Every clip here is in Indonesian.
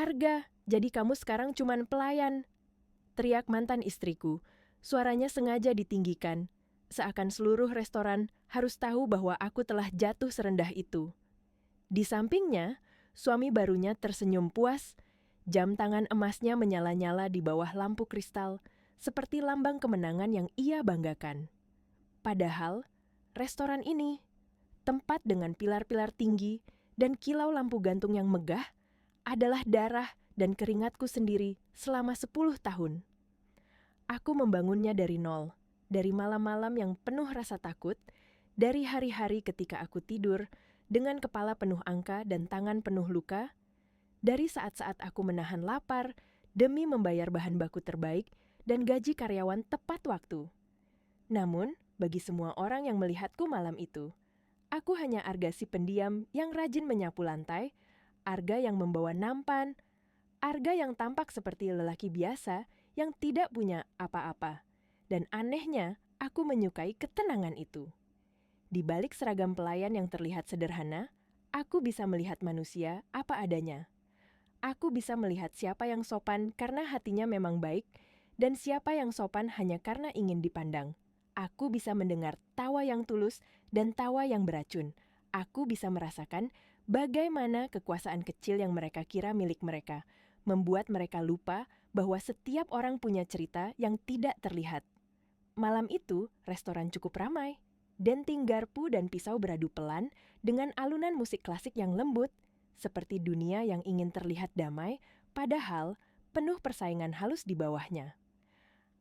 "Arga, jadi kamu sekarang cuman pelayan," teriak mantan istriku. Suaranya sengaja ditinggikan, seakan seluruh restoran harus tahu bahwa aku telah jatuh serendah itu. Di sampingnya, suami barunya tersenyum puas, jam tangan emasnya menyala-nyala di bawah lampu kristal, seperti lambang kemenangan yang ia banggakan. Padahal, restoran ini, tempat dengan pilar-pilar tinggi dan kilau lampu gantung yang megah, adalah darah dan keringatku sendiri selama 10 tahun. Aku membangunnya dari nol, dari malam-malam yang penuh rasa takut, dari hari-hari ketika aku tidur dengan kepala penuh angka dan tangan penuh luka, dari saat-saat aku menahan lapar demi membayar bahan baku terbaik dan gaji karyawan tepat waktu. Namun, bagi semua orang yang melihatku malam itu, aku hanya Arga si pendiam yang rajin menyapu lantai, Arga yang membawa nampan, Arga yang tampak seperti lelaki biasa yang tidak punya apa-apa. Dan anehnya, aku menyukai ketenangan itu. Di balik seragam pelayan yang terlihat sederhana, aku bisa melihat manusia apa adanya. Aku bisa melihat siapa yang sopan karena hatinya memang baik, dan siapa yang sopan hanya karena ingin dipandang. Aku bisa mendengar tawa yang tulus dan tawa yang beracun. Aku bisa merasakan bagaimana kekuasaan kecil yang mereka kira milik mereka, membuat mereka lupa bahwa setiap orang punya cerita yang tidak terlihat. Malam itu, restoran cukup ramai. Denting garpu dan pisau beradu pelan dengan alunan musik klasik yang lembut, seperti dunia yang ingin terlihat damai, padahal penuh persaingan halus di bawahnya.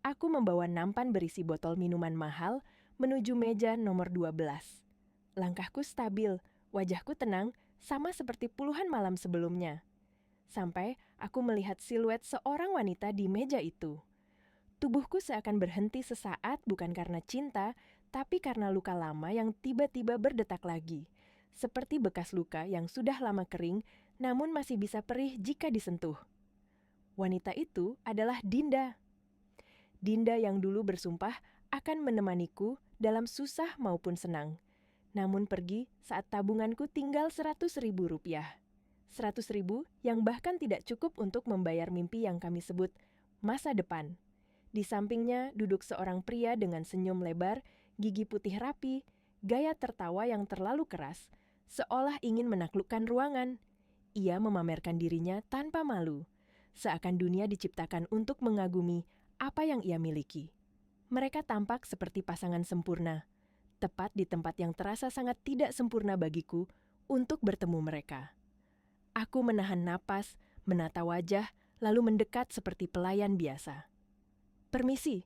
Aku membawa nampan berisi botol minuman mahal menuju meja nomor 12. Langkahku stabil, wajahku tenang, sama seperti puluhan malam sebelumnya. Sampai aku melihat siluet seorang wanita di meja itu. Tubuhku seakan berhenti sesaat bukan karena cinta, tapi karena luka lama yang tiba-tiba berdetak lagi. Seperti bekas luka yang sudah lama kering, namun masih bisa perih jika disentuh. Wanita itu adalah Dinda. Dinda yang dulu bersumpah akan menemaniku dalam susah maupun senang. Namun pergi saat tabunganku tinggal 100.000 rupiah. 100.000 yang bahkan tidak cukup untuk membayar mimpi yang kami sebut masa depan. Di sampingnya duduk seorang pria dengan senyum lebar, gigi putih rapi, gaya tertawa yang terlalu keras, seolah ingin menaklukkan ruangan. Ia memamerkan dirinya tanpa malu, seakan dunia diciptakan untuk mengagumi apa yang ia miliki. Mereka tampak seperti pasangan sempurna, tepat di tempat yang terasa sangat tidak sempurna bagiku untuk bertemu mereka. Aku menahan napas, menata wajah, lalu mendekat seperti pelayan biasa. "Permisi,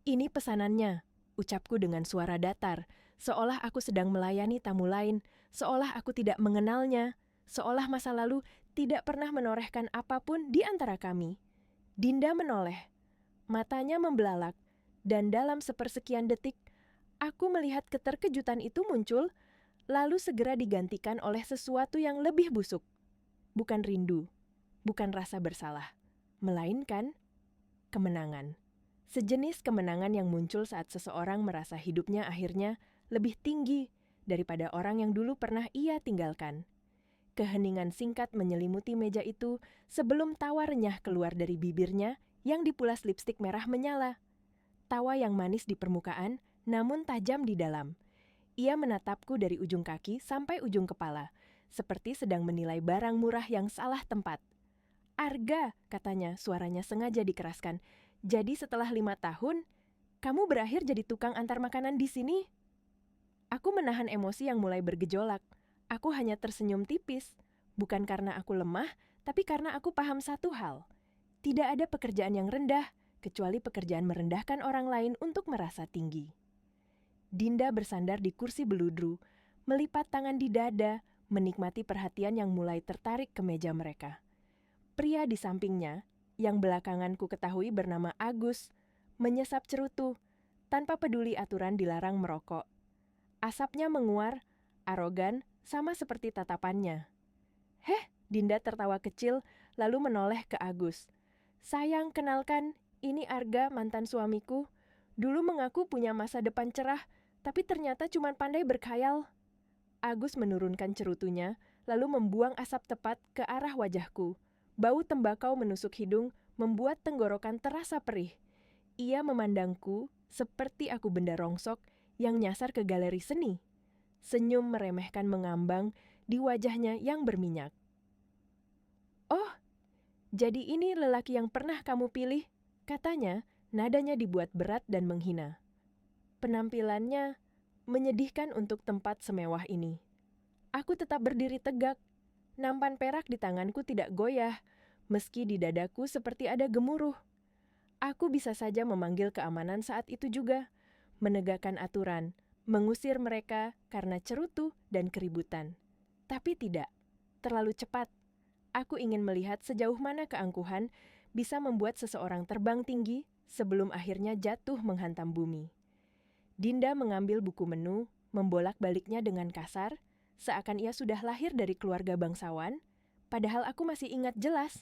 ini pesanannya," ucapku dengan suara datar, seolah aku sedang melayani tamu lain, seolah aku tidak mengenalnya, seolah masa lalu tidak pernah menorehkan apapun di antara kami. Dinda menoleh, matanya membelalak, dan dalam sepersekian detik, aku melihat keterkejutan itu muncul, lalu segera digantikan oleh sesuatu yang lebih busuk. Bukan rindu, bukan rasa bersalah, melainkan kemenangan. Sejenis kemenangan yang muncul saat seseorang merasa hidupnya akhirnya lebih tinggi daripada orang yang dulu pernah ia tinggalkan. Keheningan singkat menyelimuti meja itu sebelum tawa renyah keluar dari bibirnya yang dipulas lipstik merah menyala. Tawa yang manis di permukaan, namun tajam di dalam. Ia menatapku dari ujung kaki sampai ujung kepala, seperti sedang menilai barang murah yang salah tempat. "Arga," katanya, suaranya sengaja dikeraskan. "Jadi setelah 5 tahun, kamu berakhir jadi tukang antar makanan di sini?" Aku menahan emosi yang mulai bergejolak. Aku hanya tersenyum tipis, bukan karena aku lemah, tapi karena aku paham satu hal. Tidak ada pekerjaan yang rendah, kecuali pekerjaan merendahkan orang lain untuk merasa tinggi. Dinda bersandar di kursi beludru, melipat tangan di dada, menikmati perhatian yang mulai tertarik ke meja mereka. Pria di sampingnya, yang belakangan ku ketahui bernama Agus, menyesap cerutu, tanpa peduli aturan dilarang merokok. Asapnya menguar, arogan, sama seperti tatapannya. "Heh," Dinda tertawa kecil, lalu menoleh ke Agus. "Sayang, kenalkan, ini Arga, mantan suamiku. Dulu mengaku punya masa depan cerah, tapi ternyata cuma pandai berkhayal." Agus menurunkan cerutunya, lalu membuang asap tepat ke arah wajahku, Bau tembakau menusuk hidung membuat tenggorokan terasa perih. Ia memandangku seperti aku benda rongsok yang nyasar ke galeri seni. Senyum meremehkan mengambang di wajahnya yang berminyak. "Oh, jadi ini lelaki yang pernah kamu pilih," katanya, nadanya dibuat berat dan menghina. Penampilannya menyedihkan untuk tempat semewah ini. Aku tetap berdiri tegak. Nampan perak di tanganku tidak goyah, meski di dadaku seperti ada gemuruh. Aku bisa saja memanggil keamanan saat itu juga, menegakkan aturan, mengusir mereka karena cerutu dan keributan. Tapi tidak, terlalu cepat. Aku ingin melihat sejauh mana keangkuhan bisa membuat seseorang terbang tinggi sebelum akhirnya jatuh menghantam bumi. Dinda mengambil buku menu, membolak-baliknya dengan kasar, seakan ia sudah lahir dari keluarga bangsawan, padahal aku masih ingat jelas.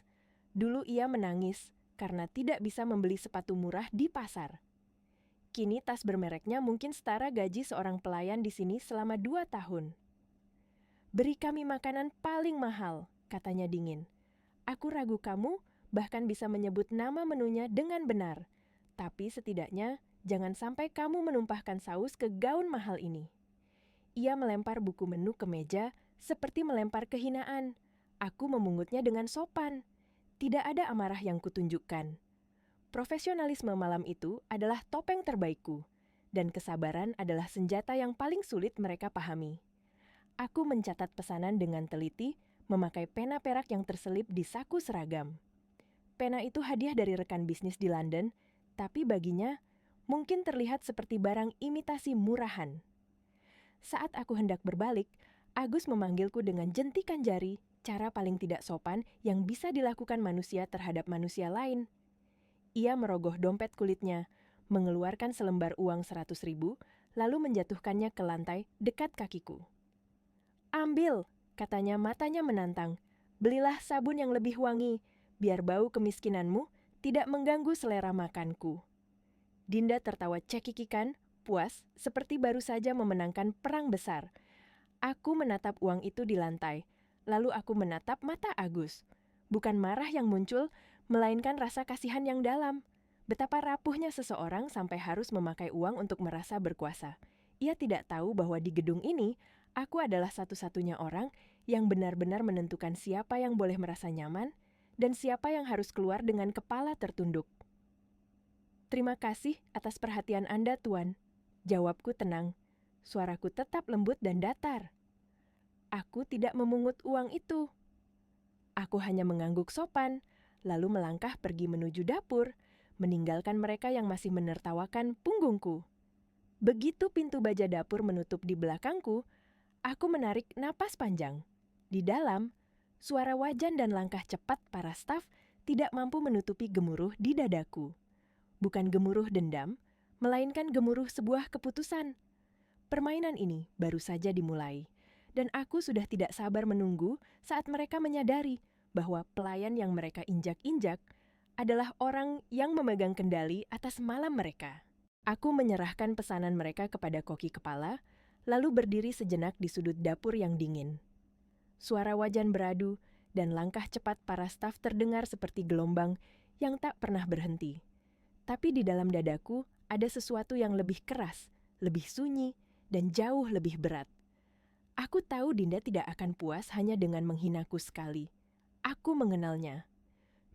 Dulu ia menangis karena tidak bisa membeli sepatu murah di pasar. Kini tas bermereknya mungkin setara gaji seorang pelayan di sini selama 2 tahun. "Beri kami makanan paling mahal," katanya dingin. "Aku ragu kamu bahkan bisa menyebut nama menunya dengan benar. Tapi setidaknya jangan sampai kamu menumpahkan saus ke gaun mahal ini." Ia melempar buku menu ke meja seperti melempar kehinaan. Aku memungutnya dengan sopan. Tidak ada amarah yang kutunjukkan. Profesionalisme malam itu adalah topeng terbaikku, dan kesabaran adalah senjata yang paling sulit mereka pahami. Aku mencatat pesanan dengan teliti, memakai pena perak yang terselip di saku seragam. Pena itu hadiah dari rekan bisnis di London, tapi baginya mungkin terlihat seperti barang imitasi murahan. Saat aku hendak berbalik, Agus memanggilku dengan jentikan jari, cara paling tidak sopan yang bisa dilakukan manusia terhadap manusia lain. Ia merogoh dompet kulitnya, mengeluarkan selembar uang 100.000, lalu menjatuhkannya ke lantai dekat kakiku. "Ambil," katanya, matanya menantang. "Belilah sabun yang lebih wangi, biar bau kemiskinanmu tidak mengganggu selera makanku." Dinda tertawa cekikikan, puas, seperti baru saja memenangkan perang besar. Aku menatap uang itu di lantai, lalu aku menatap mata Agus. Bukan marah yang muncul, melainkan rasa kasihan yang dalam. Betapa rapuhnya seseorang sampai harus memakai uang untuk merasa berkuasa. Ia tidak tahu bahwa di gedung ini, aku adalah satu-satunya orang yang benar-benar menentukan siapa yang boleh merasa nyaman dan siapa yang harus keluar dengan kepala tertunduk. "Terima kasih atas perhatian Anda, Tuan," jawabku tenang. Suaraku tetap lembut dan datar. "Aku tidak memungut uang itu." Aku hanya mengangguk sopan, lalu melangkah pergi menuju dapur, meninggalkan mereka yang masih menertawakan punggungku. Begitu pintu baja dapur menutup di belakangku, aku menarik napas panjang. Di dalam, suara wajan dan langkah cepat para staf tidak mampu menutupi gemuruh di dadaku. Bukan gemuruh dendam, melainkan gemuruh sebuah keputusan. Permainan ini baru saja dimulai, dan aku sudah tidak sabar menunggu saat mereka menyadari bahwa pelayan yang mereka injak-injak adalah orang yang memegang kendali atas malam mereka. Aku menyerahkan pesanan mereka kepada koki kepala, lalu berdiri sejenak di sudut dapur yang dingin. Suara wajan beradu dan langkah cepat para staf terdengar seperti gelombang yang tak pernah berhenti. Tapi di dalam dadaku ada sesuatu yang lebih keras, lebih sunyi, dan jauh lebih berat. Aku tahu Dinda tidak akan puas hanya dengan menghinaku sekali. Aku mengenalnya.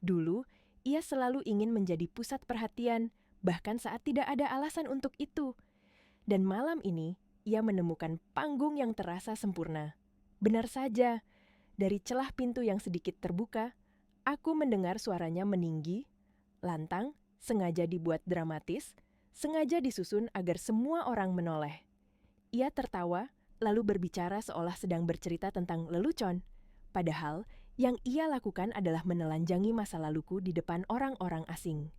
Dulu, ia selalu ingin menjadi pusat perhatian, bahkan saat tidak ada alasan untuk itu. Dan malam ini, ia menemukan panggung yang terasa sempurna. Benar saja, dari celah pintu yang sedikit terbuka, aku mendengar suaranya meninggi, lantang, sengaja dibuat dramatis, sengaja disusun agar semua orang menoleh. Ia tertawa, lalu berbicara seolah sedang bercerita tentang lelucon. Padahal, yang ia lakukan adalah menelanjangi masa laluku di depan orang-orang asing.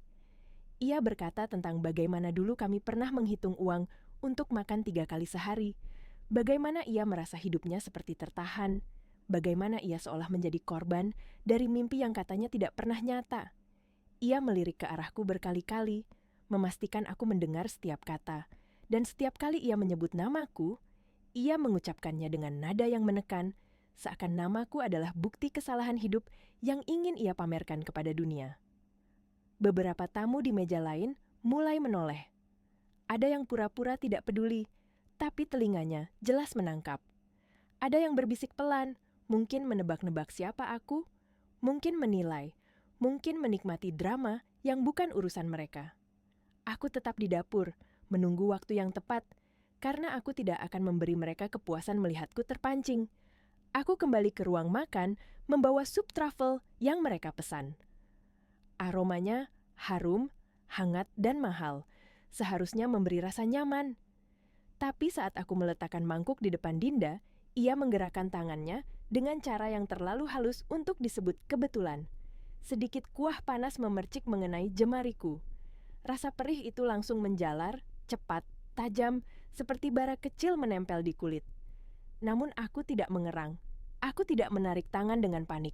Ia berkata tentang bagaimana dulu kami pernah menghitung uang untuk makan 3 kali sehari, bagaimana ia merasa hidupnya seperti tertahan, bagaimana ia seolah menjadi korban dari mimpi yang katanya tidak pernah nyata. Ia melirik ke arahku berkali-kali, memastikan aku mendengar setiap kata, dan setiap kali ia menyebut namaku, ia mengucapkannya dengan nada yang menekan, seakan namaku adalah bukti kesalahan hidup yang ingin ia pamerkan kepada dunia. Beberapa tamu di meja lain mulai menoleh. Ada yang pura-pura tidak peduli, tapi telinganya jelas menangkap. Ada yang berbisik pelan, mungkin menebak-nebak siapa aku, mungkin menilai, mungkin menikmati drama yang bukan urusan mereka. Aku tetap di dapur, menunggu waktu yang tepat, karena aku tidak akan memberi mereka kepuasan melihatku terpancing. Aku kembali ke ruang makan, membawa sup truffle yang mereka pesan. Aromanya harum, hangat, dan mahal. Seharusnya memberi rasa nyaman. Tapi saat aku meletakkan mangkuk di depan Dinda, ia menggerakkan tangannya dengan cara yang terlalu halus untuk disebut kebetulan. Sedikit kuah panas memercik mengenai jemariku. Rasa perih itu langsung menjalar, cepat, tajam, seperti bara kecil menempel di kulit. Namun aku tidak mengerang. Aku tidak menarik tangan dengan panik.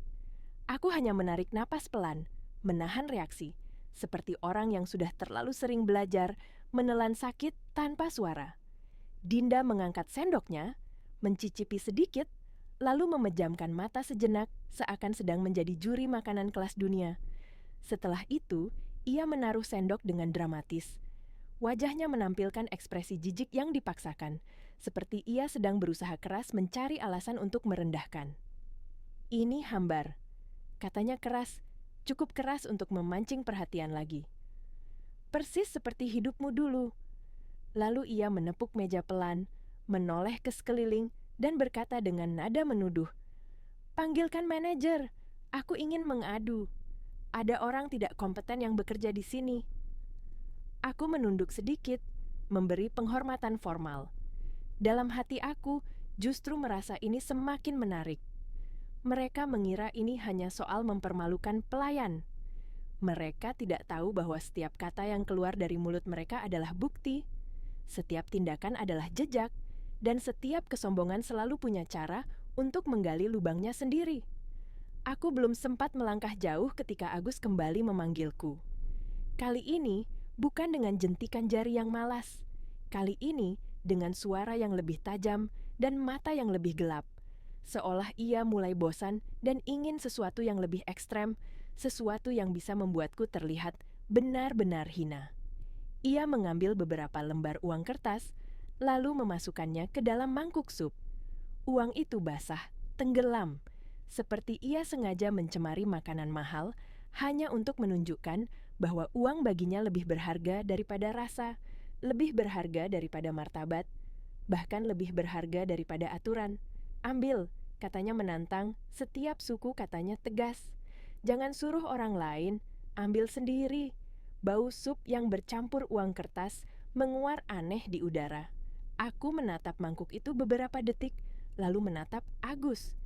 Aku hanya menarik napas pelan, menahan reaksi, seperti orang yang sudah terlalu sering belajar menelan sakit tanpa suara. Dinda mengangkat sendoknya, mencicipi sedikit, lalu memejamkan mata sejenak seakan sedang menjadi juri makanan kelas dunia. Setelah itu, ia menaruh sendok dengan dramatis. Wajahnya menampilkan ekspresi jijik yang dipaksakan, seperti ia sedang berusaha keras mencari alasan untuk merendahkan. "Ini hambar," katanya keras, cukup keras untuk memancing perhatian lagi. "Persis seperti hidupmu dulu." Lalu ia menepuk meja pelan, menoleh ke sekeliling, dan berkata dengan nada menuduh, "Panggilkan manajer, aku ingin mengadu. Ada orang tidak kompeten yang bekerja di sini." Aku menunduk sedikit, memberi penghormatan formal. Dalam hati aku, justru merasa ini semakin menarik. Mereka mengira ini hanya soal mempermalukan pelayan. Mereka tidak tahu bahwa setiap kata yang keluar dari mulut mereka adalah bukti. Setiap tindakan adalah jejak, dan setiap kesombongan selalu punya cara untuk menggali lubangnya sendiri. Aku belum sempat melangkah jauh ketika Agus kembali memanggilku. Kali ini bukan dengan jentikan jari yang malas. Kali ini dengan suara yang lebih tajam dan mata yang lebih gelap. Seolah ia mulai bosan dan ingin sesuatu yang lebih ekstrem, sesuatu yang bisa membuatku terlihat benar-benar hina. Ia mengambil beberapa lembar uang kertas, lalu memasukkannya ke dalam mangkuk sup. Uang itu basah, tenggelam, seperti ia sengaja mencemari makanan mahal hanya untuk menunjukkan bahwa uang baginya lebih berharga daripada rasa, lebih berharga daripada martabat, bahkan lebih berharga daripada aturan. "Ambil," katanya menantang, setiap suku katanya tegas. "Jangan suruh orang lain, ambil sendiri." Bau sup yang bercampur uang kertas menguar aneh di udara. Aku menatap mangkuk itu beberapa detik, lalu menatap Agus.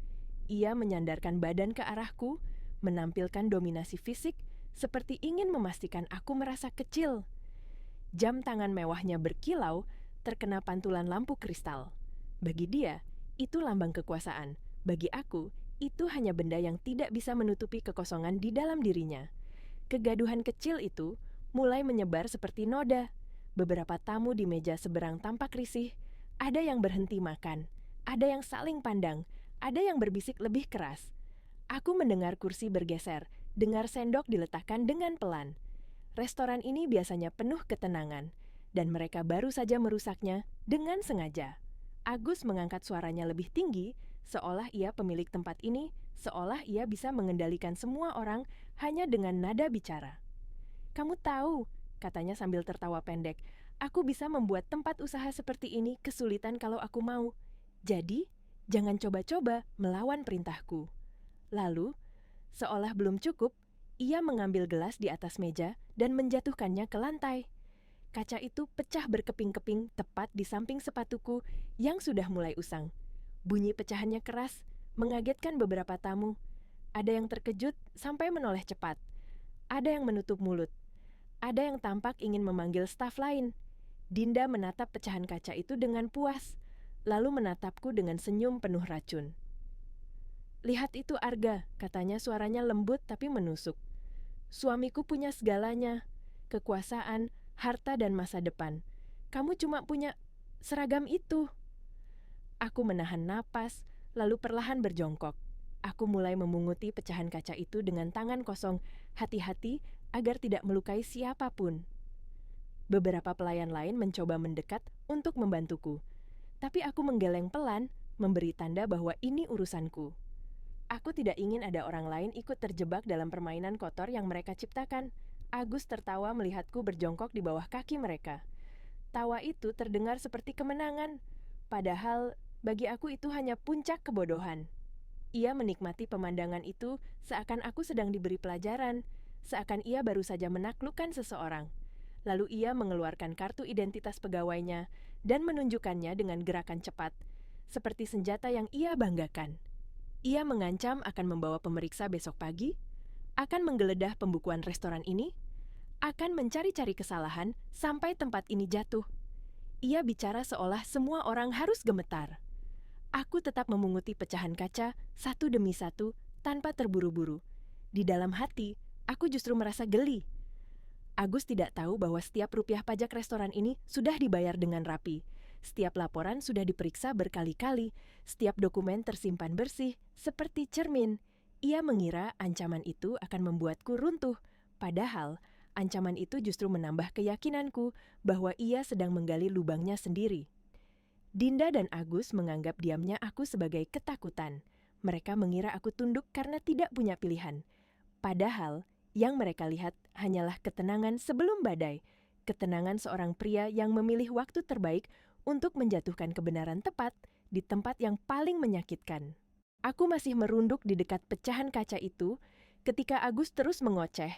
Ia menyandarkan badan ke arahku, menampilkan dominasi fisik, seperti ingin memastikan aku merasa kecil. Jam tangan mewahnya berkilau, terkena pantulan lampu kristal. Bagi dia, itu lambang kekuasaan. Bagi aku, itu hanya benda yang tidak bisa menutupi kekosongan di dalam dirinya. Kegaduhan kecil itu mulai menyebar seperti noda. Beberapa tamu di meja seberang tampak risih. Ada yang berhenti makan, ada yang saling pandang, ada yang berbisik lebih keras. Aku mendengar kursi bergeser, dengar sendok diletakkan dengan pelan. Restoran ini biasanya penuh ketenangan, dan mereka baru saja merusaknya dengan sengaja. Agus mengangkat suaranya lebih tinggi, seolah ia pemilik tempat ini, seolah ia bisa mengendalikan semua orang hanya dengan nada bicara. "Kamu tahu," katanya sambil tertawa pendek, "aku bisa membuat tempat usaha seperti ini kesulitan kalau aku mau. Jadi, jangan coba-coba melawan perintahku." Lalu, seolah belum cukup, ia mengambil gelas di atas meja dan menjatuhkannya ke lantai. Kaca itu pecah berkeping-keping tepat di samping sepatuku yang sudah mulai usang. Bunyi pecahannya keras, mengagetkan beberapa tamu. Ada yang terkejut sampai menoleh cepat. Ada yang menutup mulut. Ada yang tampak ingin memanggil staf lain. Dinda menatap pecahan kaca itu dengan puas, lalu menatapku dengan senyum penuh racun. "Lihat itu Arga," katanya suaranya lembut tapi menusuk. "Suamiku punya segalanya, kekuasaan, harta dan masa depan. Kamu cuma punya seragam itu." Aku menahan napas, lalu perlahan berjongkok. Aku mulai memunguti pecahan kaca itu dengan tangan kosong, hati-hati agar tidak melukai siapapun. Beberapa pelayan lain mencoba mendekat untuk membantuku, tapi aku menggeleng pelan, memberi tanda bahwa ini urusanku. Aku tidak ingin ada orang lain ikut terjebak dalam permainan kotor yang mereka ciptakan. Agus tertawa melihatku berjongkok di bawah kaki mereka. Tawa itu terdengar seperti kemenangan, padahal bagi aku itu hanya puncak kebodohan. Ia menikmati pemandangan itu seakan aku sedang diberi pelajaran, seakan ia baru saja menaklukkan seseorang. Lalu ia mengeluarkan kartu identitas pegawainya dan menunjukkannya dengan gerakan cepat, seperti senjata yang ia banggakan. Ia mengancam akan membawa pemeriksa besok pagi, akan menggeledah pembukuan restoran ini, akan mencari-cari kesalahan sampai tempat ini jatuh. Ia bicara seolah semua orang harus gemetar. Aku tetap memunguti pecahan kaca satu demi satu tanpa terburu-buru. Di dalam hati, aku justru merasa geli. Agus tidak tahu bahwa setiap rupiah pajak restoran ini sudah dibayar dengan rapi. Setiap laporan sudah diperiksa berkali-kali, setiap dokumen tersimpan bersih, seperti cermin. Ia mengira ancaman itu akan membuatku runtuh, padahal ancaman itu justru menambah keyakinanku bahwa ia sedang menggali lubangnya sendiri. Dinda dan Agus menganggap diamnya aku sebagai ketakutan. Mereka mengira aku tunduk karena tidak punya pilihan. Padahal, yang mereka lihat hanyalah ketenangan sebelum badai. Ketenangan seorang pria yang memilih waktu terbaik untuk menjatuhkan kebenaran tepat di tempat yang paling menyakitkan. Aku masih merunduk di dekat pecahan kaca itu ketika Agus terus mengoceh.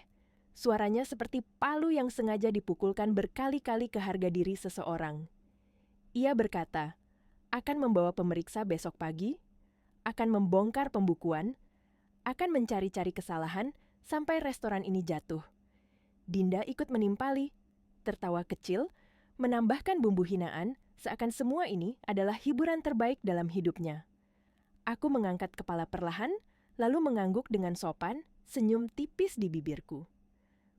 Suaranya seperti palu yang sengaja dipukulkan berkali-kali ke harga diri seseorang. Ia berkata, akan membawa pemeriksa besok pagi, akan membongkar pembukuan, akan mencari-cari kesalahan sampai restoran ini jatuh. Dinda ikut menimpali, tertawa kecil, menambahkan bumbu hinaan seakan semua ini adalah hiburan terbaik dalam hidupnya. Aku mengangkat kepala perlahan, lalu mengangguk dengan sopan, senyum tipis di bibirku.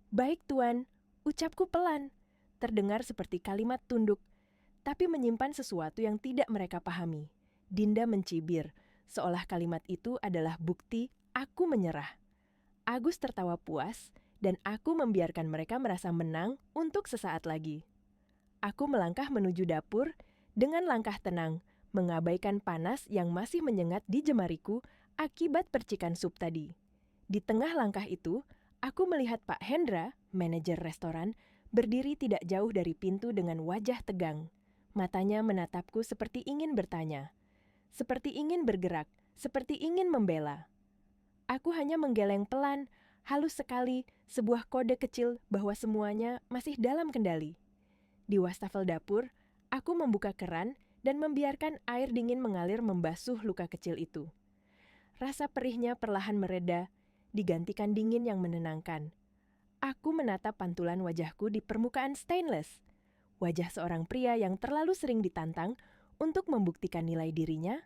Baik tuan, ucapku pelan, terdengar seperti kalimat tunduk, tapi menyimpan sesuatu yang tidak mereka pahami. Dinda mencibir, seolah kalimat itu adalah bukti aku menyerah. Agus tertawa puas, dan aku membiarkan mereka merasa menang untuk sesaat lagi. Aku melangkah menuju dapur dengan langkah tenang, mengabaikan panas yang masih menyengat di jemariku akibat percikan sup tadi. Di tengah langkah itu, aku melihat Pak Hendra, manajer restoran, berdiri tidak jauh dari pintu dengan wajah tegang. Matanya menatapku seperti ingin bertanya, seperti ingin bergerak, seperti ingin membela. Aku hanya menggeleng pelan, halus sekali, sebuah kode kecil bahwa semuanya masih dalam kendali. Di wastafel dapur, aku membuka keran dan membiarkan air dingin mengalir membasuh luka kecil itu. Rasa perihnya perlahan mereda, digantikan dingin yang menenangkan. Aku menatap pantulan wajahku di permukaan stainless. Wajah seorang pria yang terlalu sering ditantang untuk membuktikan nilai dirinya,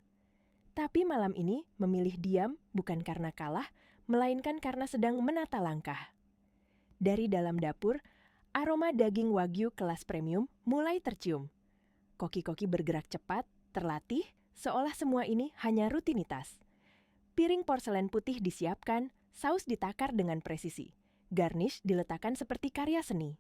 tapi malam ini memilih diam bukan karena kalah, melainkan karena sedang menata langkah. Dari dalam dapur, aroma daging wagyu kelas premium mulai tercium. Koki-koki bergerak cepat, terlatih, seolah semua ini hanya rutinitas. Piring porselen putih disiapkan, saus ditakar dengan presisi. Garnish diletakkan seperti karya seni.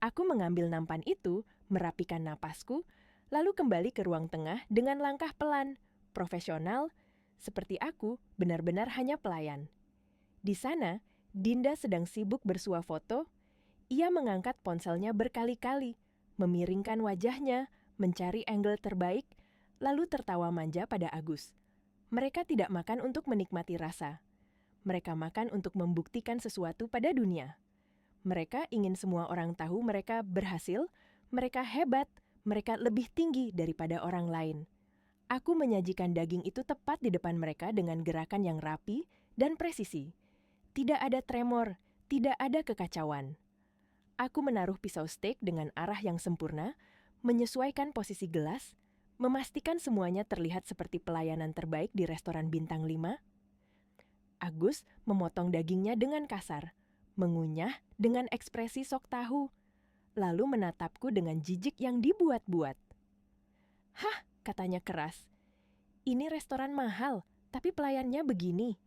Aku mengambil nampan itu, merapikan napasku, lalu kembali ke ruang tengah dengan langkah pelan, profesional, seperti aku benar-benar hanya pelayan. Di sana, Dinda sedang sibuk bersuah foto. Ia mengangkat ponselnya berkali-kali, memiringkan wajahnya, mencari angle terbaik, lalu tertawa manja pada Agus. Mereka tidak makan untuk menikmati rasa. Mereka makan untuk membuktikan sesuatu pada dunia. Mereka ingin semua orang tahu mereka berhasil, mereka hebat, mereka lebih tinggi daripada orang lain. Aku menyajikan daging itu tepat di depan mereka dengan gerakan yang rapi dan presisi. Tidak ada tremor, tidak ada kekacauan. Aku menaruh pisau steak dengan arah yang sempurna, menyesuaikan posisi gelas, memastikan semuanya terlihat seperti pelayanan terbaik di restoran bintang 5. Agus memotong dagingnya dengan kasar, mengunyah dengan ekspresi sok tahu, lalu menatapku dengan jijik yang dibuat-buat. "Hah," katanya keras. Ini restoran mahal, tapi pelayannya begini.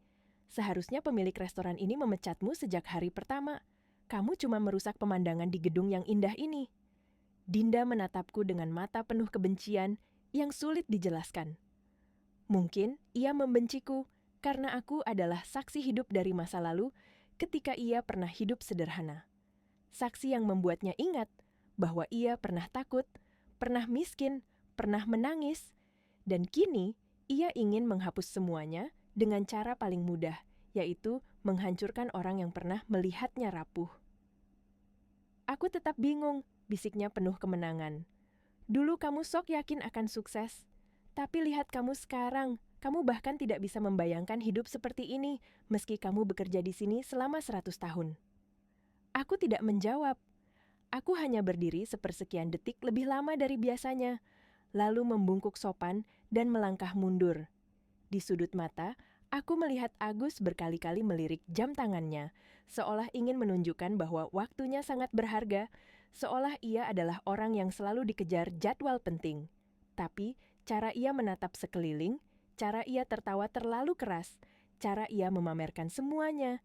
Seharusnya pemilik restoran ini memecatmu sejak hari pertama. Kamu cuma merusak pemandangan di gedung yang indah ini. Dinda menatapku dengan mata penuh kebencian yang sulit dijelaskan. Mungkin ia membenciku karena aku adalah saksi hidup dari masa lalu ketika ia pernah hidup sederhana. Saksi yang membuatnya ingat bahwa ia pernah takut, pernah miskin, pernah menangis, dan kini ia ingin menghapus semuanya dengan cara paling mudah, yaitu menghancurkan orang yang pernah melihatnya rapuh. Aku tetap bingung, bisiknya penuh kemenangan. Dulu kamu sok yakin akan sukses, tapi lihat kamu sekarang. Kamu bahkan tidak bisa membayangkan hidup seperti ini meski kamu bekerja di sini selama 100 tahun. Aku tidak menjawab. Aku hanya berdiri sepersekian detik lebih lama dari biasanya, lalu membungkuk sopan dan melangkah mundur. Di sudut mata, aku melihat Agus berkali-kali melirik jam tangannya, seolah ingin menunjukkan bahwa waktunya sangat berharga, seolah ia adalah orang yang selalu dikejar jadwal penting. Tapi, cara ia menatap sekeliling, cara ia tertawa terlalu keras, cara ia memamerkan semuanya,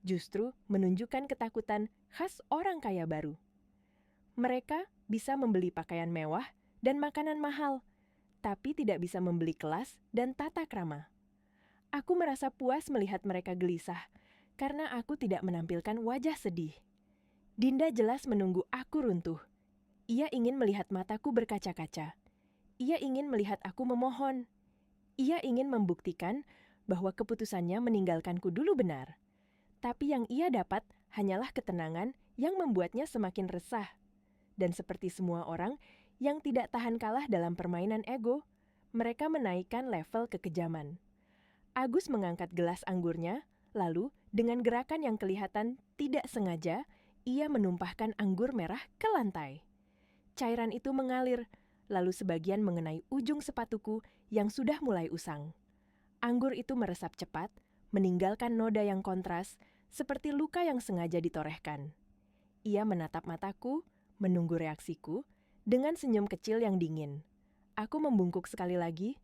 justru menunjukkan ketakutan khas orang kaya baru. Mereka bisa membeli pakaian mewah dan makanan mahal, tapi tidak bisa membeli kelas dan tata krama. Aku merasa puas melihat mereka gelisah, karena aku tidak menampilkan wajah sedih. Dinda jelas menunggu aku runtuh. Ia ingin melihat mataku berkaca-kaca. Ia ingin melihat aku memohon. Ia ingin membuktikan bahwa keputusannya meninggalkanku dulu benar. Tapi yang ia dapat hanyalah ketenangan yang membuatnya semakin resah. Dan seperti semua orang yang tidak tahan kalah dalam permainan ego, mereka menaikkan level kekejaman. Agus mengangkat gelas anggurnya, lalu dengan gerakan yang kelihatan tidak sengaja, ia menumpahkan anggur merah ke lantai. Cairan itu mengalir, lalu sebagian mengenai ujung sepatuku yang sudah mulai usang. Anggur itu meresap cepat, meninggalkan noda yang kontras, seperti luka yang sengaja ditorehkan. Ia menatap mataku, menunggu reaksiku, dengan senyum kecil yang dingin. Aku membungkuk sekali lagi,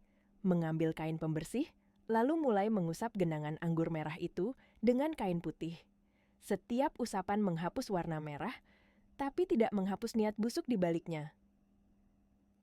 mengambil kain pembersih, lalu mulai mengusap genangan anggur merah itu dengan kain putih. Setiap usapan menghapus warna merah, tapi tidak menghapus niat busuk di baliknya.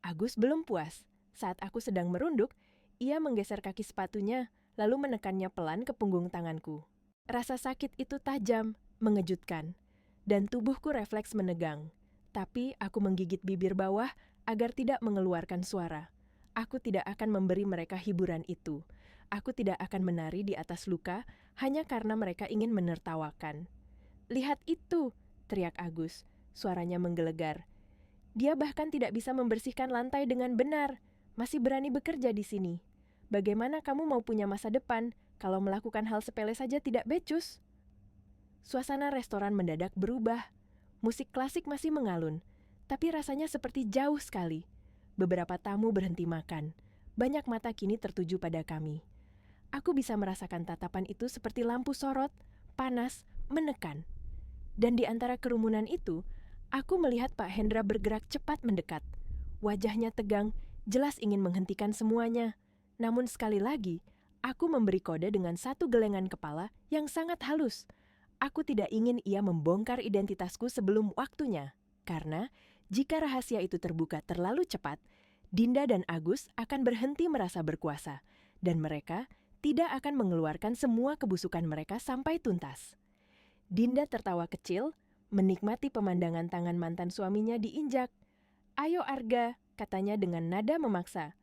Agus belum puas. Saat aku sedang merunduk, ia menggeser kaki sepatunya, lalu menekannya pelan ke punggung tanganku. Rasa sakit itu tajam, mengejutkan, dan tubuhku refleks menegang. Tapi aku menggigit bibir bawah agar tidak mengeluarkan suara. Aku tidak akan memberi mereka hiburan itu. Aku tidak akan menari di atas luka hanya karena mereka ingin menertawakan. "Lihat itu!" teriak Agus. Suaranya menggelegar. "Dia bahkan tidak bisa membersihkan lantai dengan benar. Masih berani bekerja di sini. Bagaimana kamu mau punya masa depan kalau melakukan hal sepele saja tidak becus?" Suasana restoran mendadak berubah. Musik klasik masih mengalun, tapi rasanya seperti jauh sekali. Beberapa tamu berhenti makan. Banyak mata kini tertuju pada kami. Aku bisa merasakan tatapan itu seperti lampu sorot, panas, menekan. Dan di antara kerumunan itu, aku melihat Pak Hendra bergerak cepat mendekat. Wajahnya tegang, jelas ingin menghentikan semuanya. Namun sekali lagi, aku memberi kode dengan satu gelengan kepala yang sangat halus. Aku tidak ingin ia membongkar identitasku sebelum waktunya, karena jika rahasia itu terbuka terlalu cepat, Dinda dan Agus akan berhenti merasa berkuasa, dan mereka tidak akan mengeluarkan semua kebusukan mereka sampai tuntas. Dinda tertawa kecil, menikmati pemandangan tangan mantan suaminya diinjak. "Ayo Arga," katanya dengan nada memaksa.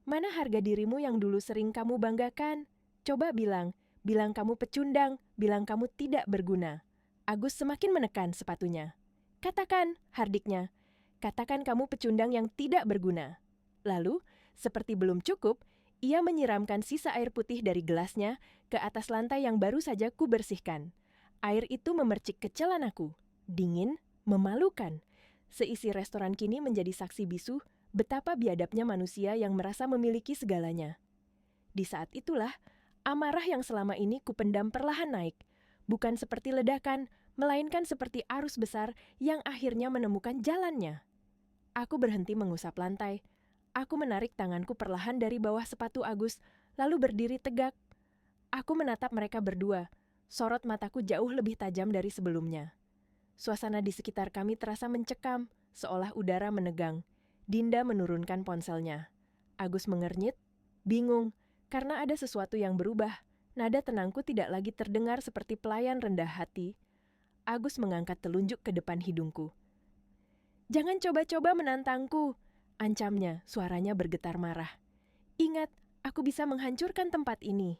"Mana harga dirimu yang dulu sering kamu banggakan? Coba bilang kamu pecundang, bilang kamu tidak berguna." Agus semakin menekan sepatunya. "Katakan," hardiknya. "Katakan kamu pecundang yang tidak berguna." Lalu, seperti belum cukup, ia menyiramkan sisa air putih dari gelasnya ke atas lantai yang baru saja kubersihkan. Air itu memercik ke celanaku. Dingin, memalukan. Seisi restoran kini menjadi saksi bisu betapa biadabnya manusia yang merasa memiliki segalanya. Di saat itulah, amarah yang selama ini kupendam perlahan naik. Bukan seperti ledakan, melainkan seperti arus besar yang akhirnya menemukan jalannya. Aku berhenti mengusap lantai. Aku menarik tanganku perlahan dari bawah sepatu Agus, lalu berdiri tegak. Aku menatap mereka berdua. Sorot mataku jauh lebih tajam dari sebelumnya. Suasana di sekitar kami terasa mencekam, seolah udara menegang. Dinda menurunkan ponselnya. Agus mengernyit, bingung, karena ada sesuatu yang berubah. Nada tenangku tidak lagi terdengar seperti pelayan rendah hati. Agus mengangkat telunjuk ke depan hidungku. "Jangan coba-coba menantangku," ancamnya, suaranya bergetar marah. "Ingat, aku bisa menghancurkan tempat ini."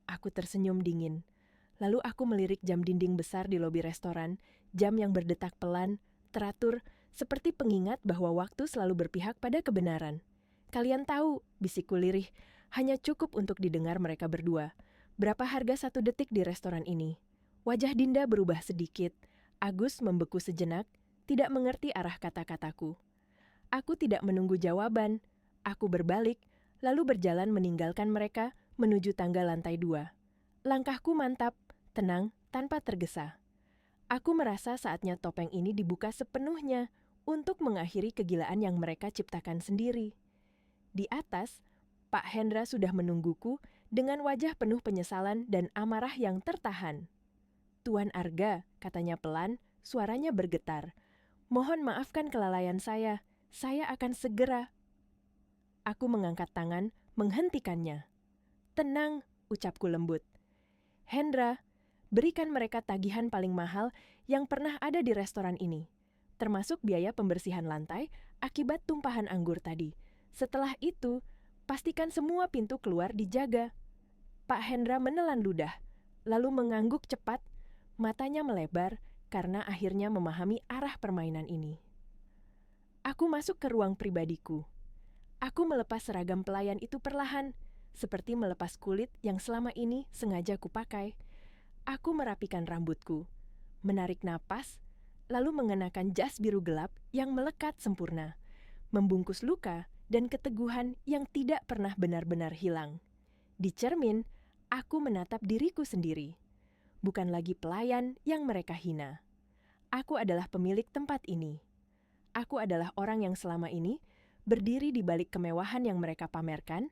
Aku tersenyum dingin. Lalu aku melirik jam dinding besar di lobi restoran, jam yang berdetak pelan, teratur, seperti pengingat bahwa waktu selalu berpihak pada kebenaran. "Kalian tahu," bisikku lirih, hanya cukup untuk didengar mereka berdua. "Berapa harga 1 detik di restoran ini?" Wajah Dinda berubah sedikit. Agus membeku sejenak, tidak mengerti arah kata-kataku. Aku tidak menunggu jawaban. Aku berbalik, lalu berjalan meninggalkan mereka menuju tangga lantai 2. Langkahku mantap, tenang, tanpa tergesa. Aku merasa saatnya topeng ini dibuka sepenuhnya untuk mengakhiri kegilaan yang mereka ciptakan sendiri. Di atas, Pak Hendra sudah menungguku dengan wajah penuh penyesalan dan amarah yang tertahan. "Tuan Arga," katanya pelan, suaranya bergetar. "Mohon maafkan kelalaian saya akan segera." Aku mengangkat tangan, menghentikannya. "Tenang," ucapku lembut. "Hendra, berikan mereka tagihan paling mahal yang pernah ada di restoran ini, termasuk biaya pembersihan lantai akibat tumpahan anggur tadi. Setelah itu, pastikan semua pintu keluar dijaga." Pak Hendra menelan ludah, lalu mengangguk cepat, matanya melebar karena akhirnya memahami arah permainan ini. Aku masuk ke ruang pribadiku. Aku melepas seragam pelayan itu perlahan, seperti melepas kulit yang selama ini sengaja kupakai. Aku merapikan rambutku, menarik napas, lalu mengenakan jas biru gelap yang melekat sempurna, membungkus luka dan keteguhan yang tidak pernah benar-benar hilang. Di cermin, aku menatap diriku sendiri. Bukan lagi pelayan yang mereka hina. Aku adalah pemilik tempat ini. Aku adalah orang yang selama ini berdiri di balik kemewahan yang mereka pamerkan,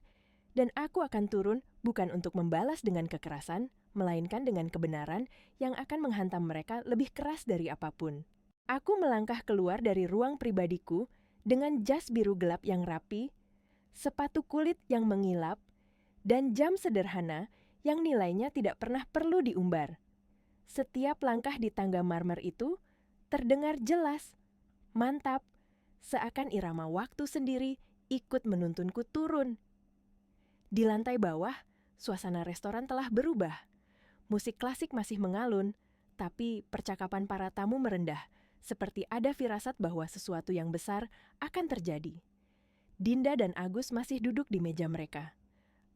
dan aku akan turun bukan untuk membalas dengan kekerasan, melainkan dengan kebenaran yang akan menghantam mereka lebih keras dari apapun. Aku melangkah keluar dari ruang pribadiku dengan jas biru gelap yang rapi, sepatu kulit yang mengilap, dan jam sederhana yang nilainya tidak pernah perlu diumbar. Setiap langkah di tangga marmer itu terdengar jelas, mantap, seakan irama waktu sendiri ikut menuntunku turun. Di lantai bawah, suasana restoran telah berubah. Musik klasik masih mengalun, tapi percakapan para tamu merendah, seperti ada firasat bahwa sesuatu yang besar akan terjadi. Dinda dan Agus masih duduk di meja mereka.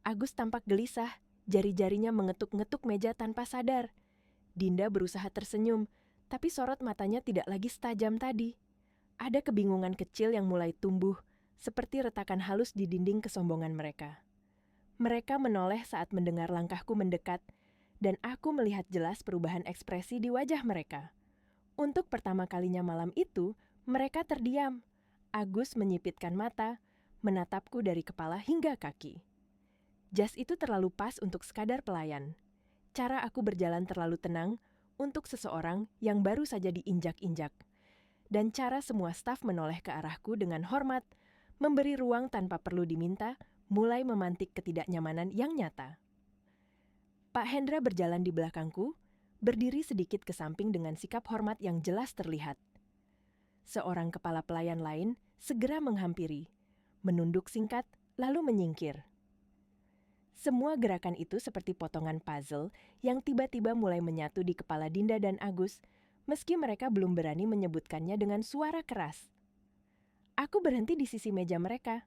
Agus tampak gelisah, jari-jarinya mengetuk-ngetuk meja tanpa sadar. Dinda berusaha tersenyum, tapi sorot matanya tidak lagi setajam tadi. Ada kebingungan kecil yang mulai tumbuh, seperti retakan halus di dinding kesombongan mereka. Mereka menoleh saat mendengar langkahku mendekat, dan aku melihat jelas perubahan ekspresi di wajah mereka. Untuk pertama kalinya malam itu, mereka terdiam. Agus menyipitkan mata, menatapku dari kepala hingga kaki. Jas itu terlalu pas untuk sekadar pelayan. Cara aku berjalan terlalu tenang untuk seseorang yang baru saja diinjak-injak. Dan cara semua staf menoleh ke arahku dengan hormat, memberi ruang tanpa perlu diminta, mulai memantik ketidaknyamanan yang nyata. Pak Hendra berjalan di belakangku, berdiri sedikit ke samping dengan sikap hormat yang jelas terlihat. Seorang kepala pelayan lain segera menghampiri, menunduk singkat, lalu menyingkir. Semua gerakan itu seperti potongan puzzle yang tiba-tiba mulai menyatu di kepala Dinda dan Agus, meski mereka belum berani menyebutkannya dengan suara keras. Aku berhenti di sisi meja mereka.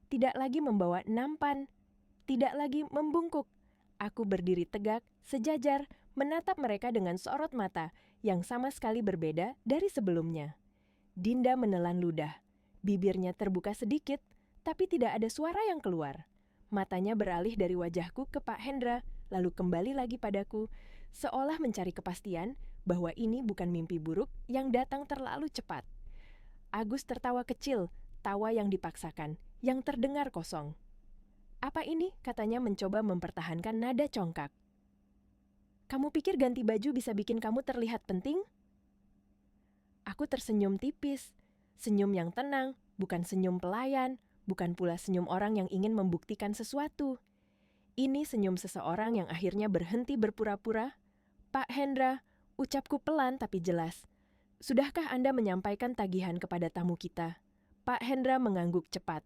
Tidak lagi membawa nampan, tidak lagi membungkuk. Aku berdiri tegak, sejajar, menatap mereka dengan sorot mata yang sama sekali berbeda dari sebelumnya. Dinda menelan ludah. Bibirnya terbuka sedikit, tapi tidak ada suara yang keluar. Matanya beralih dari wajahku ke Pak Hendra, lalu kembali lagi padaku, seolah mencari kepastian bahwa ini bukan mimpi buruk yang datang terlalu cepat. Agus tertawa kecil, tawa yang dipaksakan, yang terdengar kosong. "Apa ini?" katanya mencoba mempertahankan nada congkak. "Kamu pikir ganti baju bisa bikin kamu terlihat penting?" Aku tersenyum tipis, senyum yang tenang, bukan senyum pelayan, bukan pula senyum orang yang ingin membuktikan sesuatu. Ini senyum seseorang yang akhirnya berhenti berpura-pura. "Pak Hendra," ucapku pelan tapi jelas. "Sudahkah Anda menyampaikan tagihan kepada tamu kita?" Pak Hendra mengangguk cepat.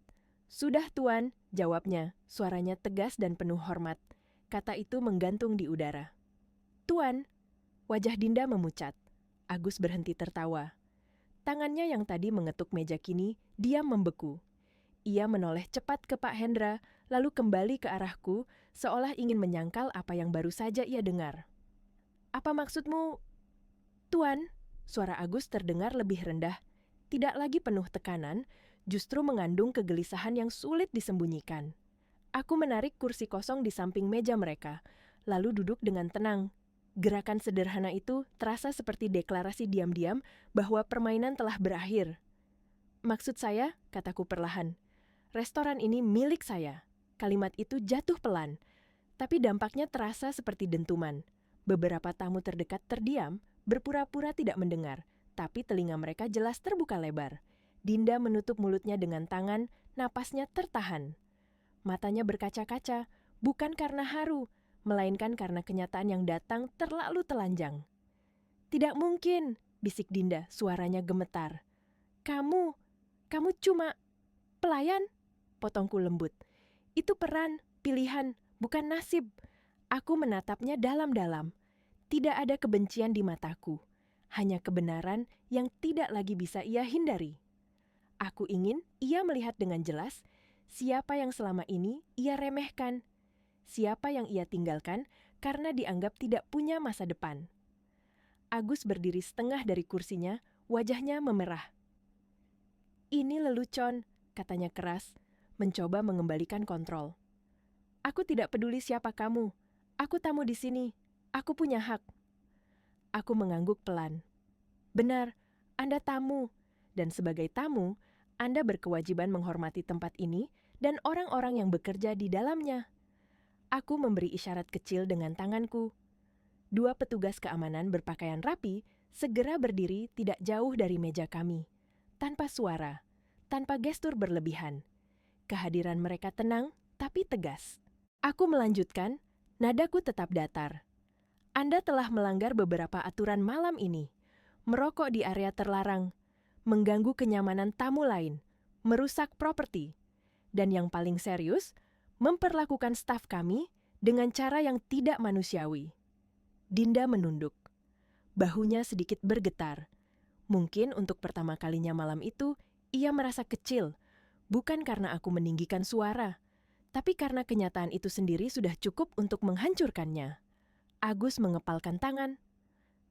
"Sudah, Tuan," jawabnya, suaranya tegas dan penuh hormat. Kata itu menggantung di udara. "Tuan," wajah Dinda memucat. Agus berhenti tertawa. Tangannya yang tadi mengetuk meja kini diam membeku. Ia menoleh cepat ke Pak Hendra, lalu kembali ke arahku, seolah ingin menyangkal apa yang baru saja ia dengar. "Apa maksudmu, Tuan?" Suara Agus terdengar lebih rendah, tidak lagi penuh tekanan, justru mengandung kegelisahan yang sulit disembunyikan. Aku menarik kursi kosong di samping meja mereka, lalu duduk dengan tenang. Gerakan sederhana itu terasa seperti deklarasi diam-diam bahwa permainan telah berakhir. "Maksud saya," kataku perlahan, "restoran ini milik saya." Kalimat itu jatuh pelan, tapi dampaknya terasa seperti dentuman. Beberapa tamu terdekat terdiam, berpura-pura tidak mendengar, tapi telinga mereka jelas terbuka lebar. Dinda menutup mulutnya dengan tangan, napasnya tertahan. Matanya berkaca-kaca, bukan karena haru, melainkan karena kenyataan yang datang terlalu telanjang. "Tidak mungkin," bisik Dinda, suaranya gemetar. Kamu cuma pelayan?" potongku lembut. "Itu peran, pilihan, bukan nasib." Aku menatapnya dalam-dalam. Tidak ada kebencian di mataku, hanya kebenaran yang tidak lagi bisa ia hindari. Aku ingin ia melihat dengan jelas siapa yang selama ini ia remehkan, siapa yang ia tinggalkan karena dianggap tidak punya masa depan. Agus berdiri setengah dari kursinya, wajahnya memerah. "Ini lelucon," katanya keras, mencoba mengembalikan kontrol. "Aku tidak peduli siapa kamu. Aku tamu di sini. Aku punya hak." Aku mengangguk pelan. "Benar, Anda tamu. Dan sebagai tamu, Anda berkewajiban menghormati tempat ini dan orang-orang yang bekerja di dalamnya." Aku memberi isyarat kecil dengan tanganku. Dua petugas keamanan berpakaian rapi segera berdiri tidak jauh dari meja kami. Tanpa suara, tanpa gestur berlebihan. Kehadiran mereka tenang tapi tegas. Aku melanjutkan, nadaku tetap datar. "Anda telah melanggar beberapa aturan malam ini. Merokok di area terlarang, mengganggu kenyamanan tamu lain, merusak properti, dan yang paling serius, memperlakukan staf kami dengan cara yang tidak manusiawi." Dinda menunduk. Bahunya sedikit bergetar. Mungkin untuk pertama kalinya malam itu, ia merasa kecil, bukan karena aku meninggikan suara, tapi karena kenyataan itu sendiri sudah cukup untuk menghancurkannya. Agus mengepalkan tangan.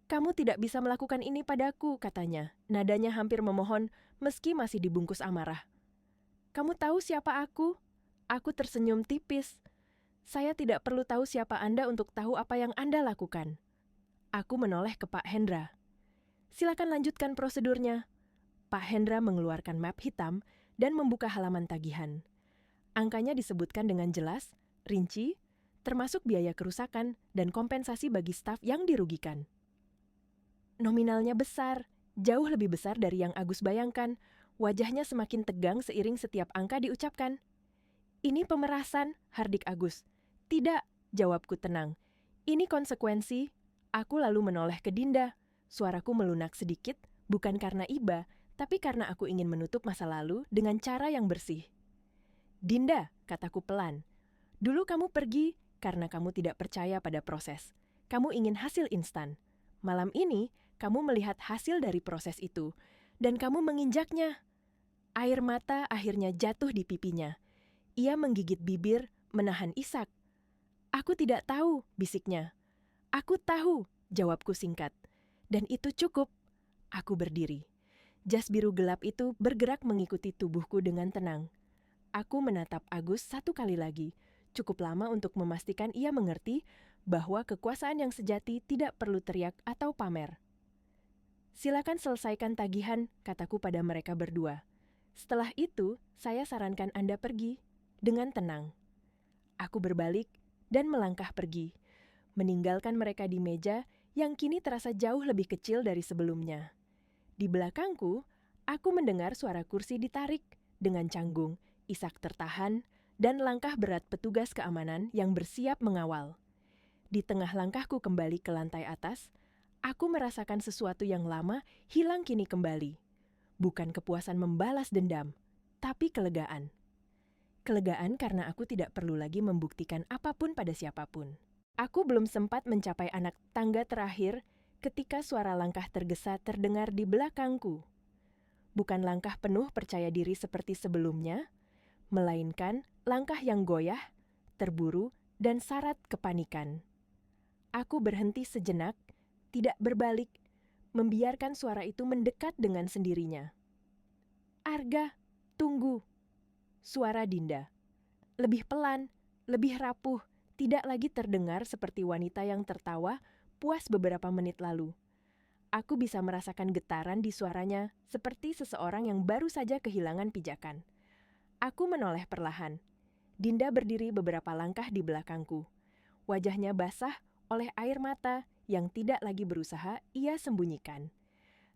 "Kamu tidak bisa melakukan ini padaku," katanya. Nadanya hampir memohon, meski masih dibungkus amarah. "Kamu tahu siapa aku?" Aku tersenyum tipis. "Saya tidak perlu tahu siapa Anda untuk tahu apa yang Anda lakukan." Aku menoleh ke Pak Hendra. "Silakan lanjutkan prosedurnya." Pak Hendra mengeluarkan map hitam dan membuka halaman tagihan. Angkanya disebutkan dengan jelas, rinci, termasuk biaya kerusakan dan kompensasi bagi staf yang dirugikan. Nominalnya besar, jauh lebih besar dari yang Agus bayangkan. Wajahnya semakin tegang seiring setiap angka diucapkan. "Ini pemerasan," hardik Agus. "Tidak," jawabku tenang. "Ini konsekuensi." Aku lalu menoleh ke Dinda. Suaraku melunak sedikit, bukan karena iba, tapi karena aku ingin menutup masa lalu dengan cara yang bersih. "Dinda," kataku pelan, "dulu kamu pergi karena kamu tidak percaya pada proses. Kamu ingin hasil instan. Malam ini, kamu melihat hasil dari proses itu, dan kamu menginjaknya." Air mata akhirnya jatuh di pipinya. Ia menggigit bibir, menahan isak. "Aku tidak tahu," bisiknya. "Aku tahu," jawabku singkat. "Dan itu cukup." Aku berdiri. Jas biru gelap itu bergerak mengikuti tubuhku dengan tenang. Aku menatap Agus satu kali lagi, cukup lama untuk memastikan ia mengerti bahwa kekuasaan yang sejati tidak perlu teriak atau pamer. "Silakan selesaikan tagihan," kataku pada mereka berdua. Setelah itu, saya sarankan Anda pergi dengan tenang. Aku berbalik dan melangkah pergi, meninggalkan mereka di meja yang kini terasa jauh lebih kecil dari sebelumnya. Di belakangku, aku mendengar suara kursi ditarik dengan canggung, isak tertahan, dan langkah berat petugas keamanan yang bersiap mengawal. Di tengah langkahku kembali ke lantai atas, aku merasakan sesuatu yang lama hilang kini kembali. Bukan kepuasan membalas dendam, tapi kelegaan. Kelegaan karena aku tidak perlu lagi membuktikan apapun pada siapapun. Aku belum sempat mencapai anak tangga terakhir ketika suara langkah tergesa terdengar di belakangku. Bukan langkah penuh percaya diri seperti sebelumnya, melainkan langkah yang goyah, terburu, dan syarat kepanikan. Aku berhenti sejenak, tidak berbalik, membiarkan suara itu mendekat dengan sendirinya. "Arga, tunggu!" Suara Dinda. Lebih pelan, lebih rapuh, tidak lagi terdengar seperti wanita yang tertawa puas beberapa menit lalu. Aku bisa merasakan getaran di suaranya seperti seseorang yang baru saja kehilangan pijakan. Aku menoleh perlahan. Dinda berdiri beberapa langkah di belakangku. Wajahnya basah oleh air mata yang tidak lagi berusaha ia sembunyikan.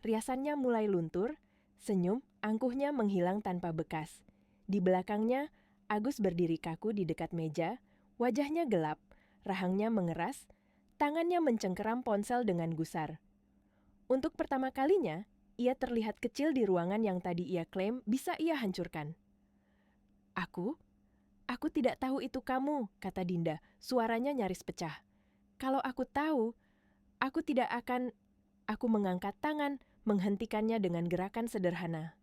Riasannya mulai luntur, senyum angkuhnya menghilang tanpa bekas. Di belakangnya, Agus berdiri kaku di dekat meja, wajahnya gelap, rahangnya mengeras, tangannya mencengkeram ponsel dengan gusar. Untuk pertama kalinya, ia terlihat kecil di ruangan yang tadi ia klaim bisa ia hancurkan. "Aku? Aku tidak tahu itu kamu," kata Dinda, suaranya nyaris pecah. "Kalau aku tahu, aku tidak akan..." Aku mengangkat tangan, menghentikannya dengan gerakan sederhana.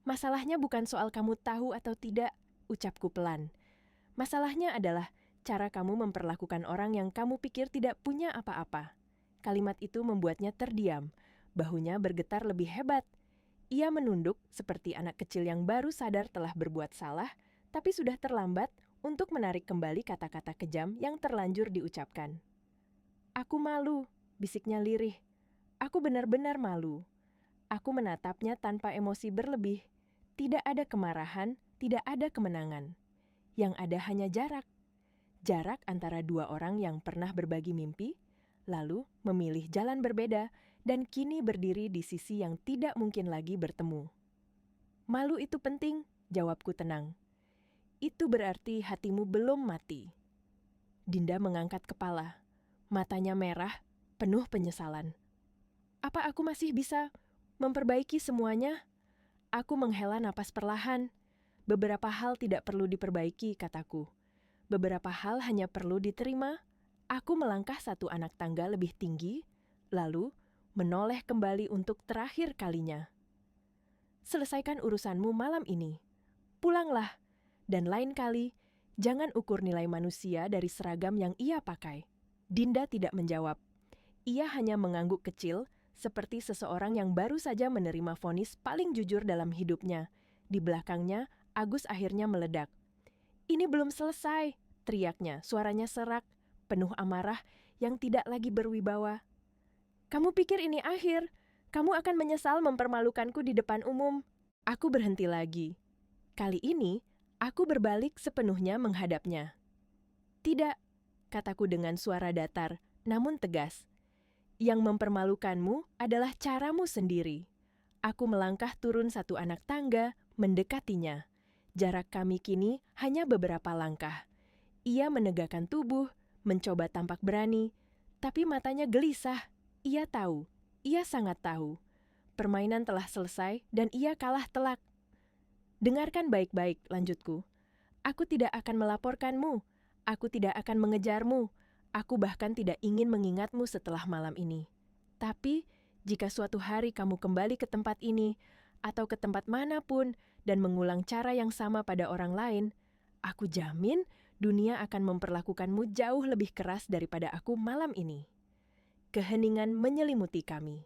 "Masalahnya bukan soal kamu tahu atau tidak," ucapku pelan. "Masalahnya adalah cara kamu memperlakukan orang yang kamu pikir tidak punya apa-apa." Kalimat itu membuatnya terdiam, bahunya bergetar lebih hebat. Ia menunduk seperti anak kecil yang baru sadar telah berbuat salah, tapi sudah terlambat untuk menarik kembali kata-kata kejam yang terlanjur diucapkan. "Aku malu," bisiknya lirih. "Aku benar-benar malu." Aku menatapnya tanpa emosi berlebih. Tidak ada kemarahan, tidak ada kemenangan. Yang ada hanya jarak. Jarak antara dua orang yang pernah berbagi mimpi, lalu memilih jalan berbeda, dan kini berdiri di sisi yang tidak mungkin lagi bertemu. "Malu itu penting," jawabku tenang. "Itu berarti hatimu belum mati." Dinda mengangkat kepala. Matanya merah, penuh penyesalan. "Apa aku masih bisa memperbaiki semuanya?" Aku menghela napas perlahan. "Beberapa hal tidak perlu diperbaiki," kataku. "Beberapa hal hanya perlu diterima." Aku melangkah satu anak tangga lebih tinggi, lalu menoleh kembali untuk terakhir kalinya. "Selesaikan urusanmu malam ini. Pulanglah, dan lain kali, jangan ukur nilai manusia dari seragam yang ia pakai." Dinda tidak menjawab. Ia hanya mengangguk kecil, seperti seseorang yang baru saja menerima vonis paling jujur dalam hidupnya. Di belakangnya, Agus akhirnya meledak. "Ini belum selesai," teriaknya, suaranya serak, penuh amarah yang tidak lagi berwibawa. "Kamu pikir ini akhir? Kamu akan menyesal mempermalukanku di depan umum." Aku berhenti lagi. Kali ini, aku berbalik sepenuhnya menghadapnya. "Tidak," kataku dengan suara datar, namun tegas. "Yang mempermalukanmu adalah caramu sendiri." Aku melangkah turun satu anak tangga, mendekatinya. Jarak kami kini hanya beberapa langkah. Ia menegakkan tubuh, mencoba tampak berani, tapi matanya gelisah. Ia tahu, ia sangat tahu. Permainan telah selesai dan ia kalah telak. "Dengarkan baik-baik," lanjutku. "Aku tidak akan melaporkanmu. Aku tidak akan mengejarmu. Aku bahkan tidak ingin mengingatmu setelah malam ini. Tapi, jika suatu hari kamu kembali ke tempat ini, atau ke tempat manapun, dan mengulang cara yang sama pada orang lain, aku jamin dunia akan memperlakukanmu jauh lebih keras daripada aku malam ini." Keheningan menyelimuti kami.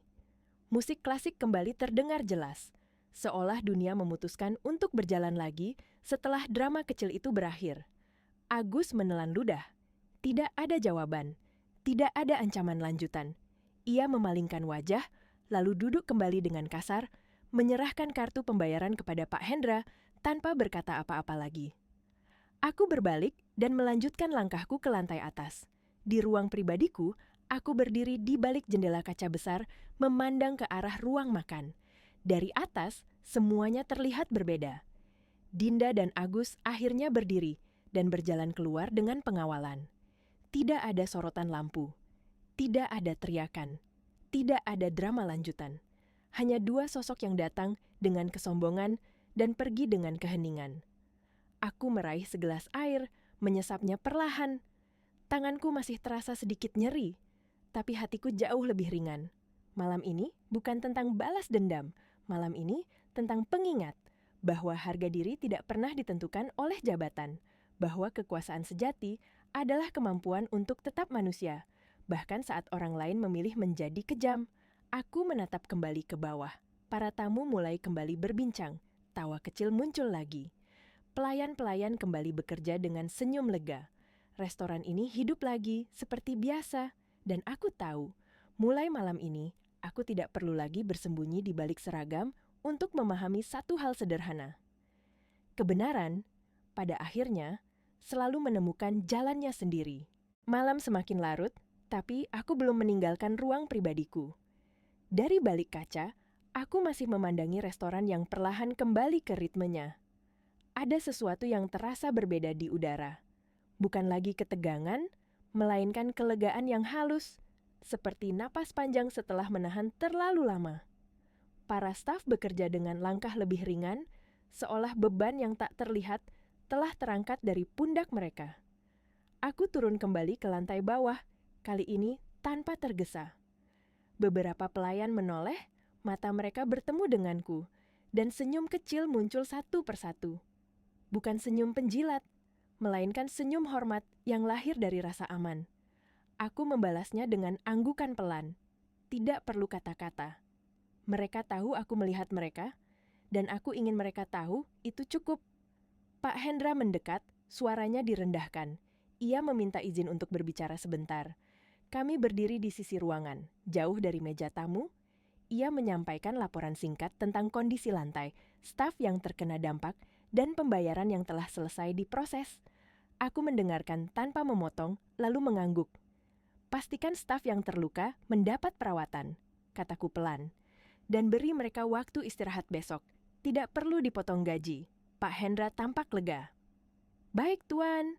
Musik klasik kembali terdengar jelas, seolah dunia memutuskan untuk berjalan lagi setelah drama kecil itu berakhir. Agus menelan ludah. Tidak ada jawaban, tidak ada ancaman lanjutan. Ia memalingkan wajah, lalu duduk kembali dengan kasar, menyerahkan kartu pembayaran kepada Pak Hendra tanpa berkata apa-apa lagi. Aku berbalik dan melanjutkan langkahku ke lantai atas. Di ruang pribadiku, aku berdiri di balik jendela kaca besar, memandang ke arah ruang makan. Dari atas, semuanya terlihat berbeda. Dinda dan Agus akhirnya berdiri dan berjalan keluar dengan pengawalan. Tidak ada sorotan lampu, tidak ada teriakan, tidak ada drama lanjutan. Hanya dua sosok yang datang dengan kesombongan dan pergi dengan keheningan. Aku meraih segelas air, menyesapnya perlahan. Tanganku masih terasa sedikit nyeri, tapi hatiku jauh lebih ringan. Malam ini bukan tentang balas dendam, malam ini tentang pengingat bahwa harga diri tidak pernah ditentukan oleh jabatan, bahwa kekuasaan sejati adalah kemampuan untuk tetap manusia. Bahkan saat orang lain memilih menjadi kejam, aku menatap kembali ke bawah. Para tamu mulai kembali berbincang, tawa kecil muncul lagi. Pelayan-pelayan kembali bekerja dengan senyum lega. Restoran ini hidup lagi seperti biasa, dan aku tahu, mulai malam ini, aku tidak perlu lagi bersembunyi di balik seragam untuk memahami satu hal sederhana. Kebenaran, pada akhirnya, selalu menemukan jalannya sendiri. Malam semakin larut, tapi aku belum meninggalkan ruang pribadiku. Dari balik kaca, aku masih memandangi restoran yang perlahan kembali ke ritmenya. Ada sesuatu yang terasa berbeda di udara. Bukan lagi ketegangan, melainkan kelegaan yang halus, seperti napas panjang setelah menahan terlalu lama. Para staf bekerja dengan langkah lebih ringan, seolah beban yang tak terlihat telah terangkat dari pundak mereka. Aku turun kembali ke lantai bawah, kali ini tanpa tergesa. Beberapa pelayan menoleh, mata mereka bertemu denganku, dan senyum kecil muncul satu persatu. Bukan senyum penjilat, melainkan senyum hormat yang lahir dari rasa aman. Aku membalasnya dengan anggukan pelan. Tidak perlu kata-kata. Mereka tahu aku melihat mereka, dan aku ingin mereka tahu itu cukup. Pak Hendra mendekat, suaranya direndahkan. Ia meminta izin untuk berbicara sebentar. Kami berdiri di sisi ruangan, jauh dari meja tamu. Ia menyampaikan laporan singkat tentang kondisi lantai, staf yang terkena dampak, dan pembayaran yang telah selesai diproses. Aku mendengarkan tanpa memotong, lalu mengangguk. Pastikan staf yang terluka mendapat perawatan, kataku pelan. Dan beri mereka waktu istirahat besok. Tidak perlu dipotong gaji. Pak Hendra tampak lega. Baik, Tuan.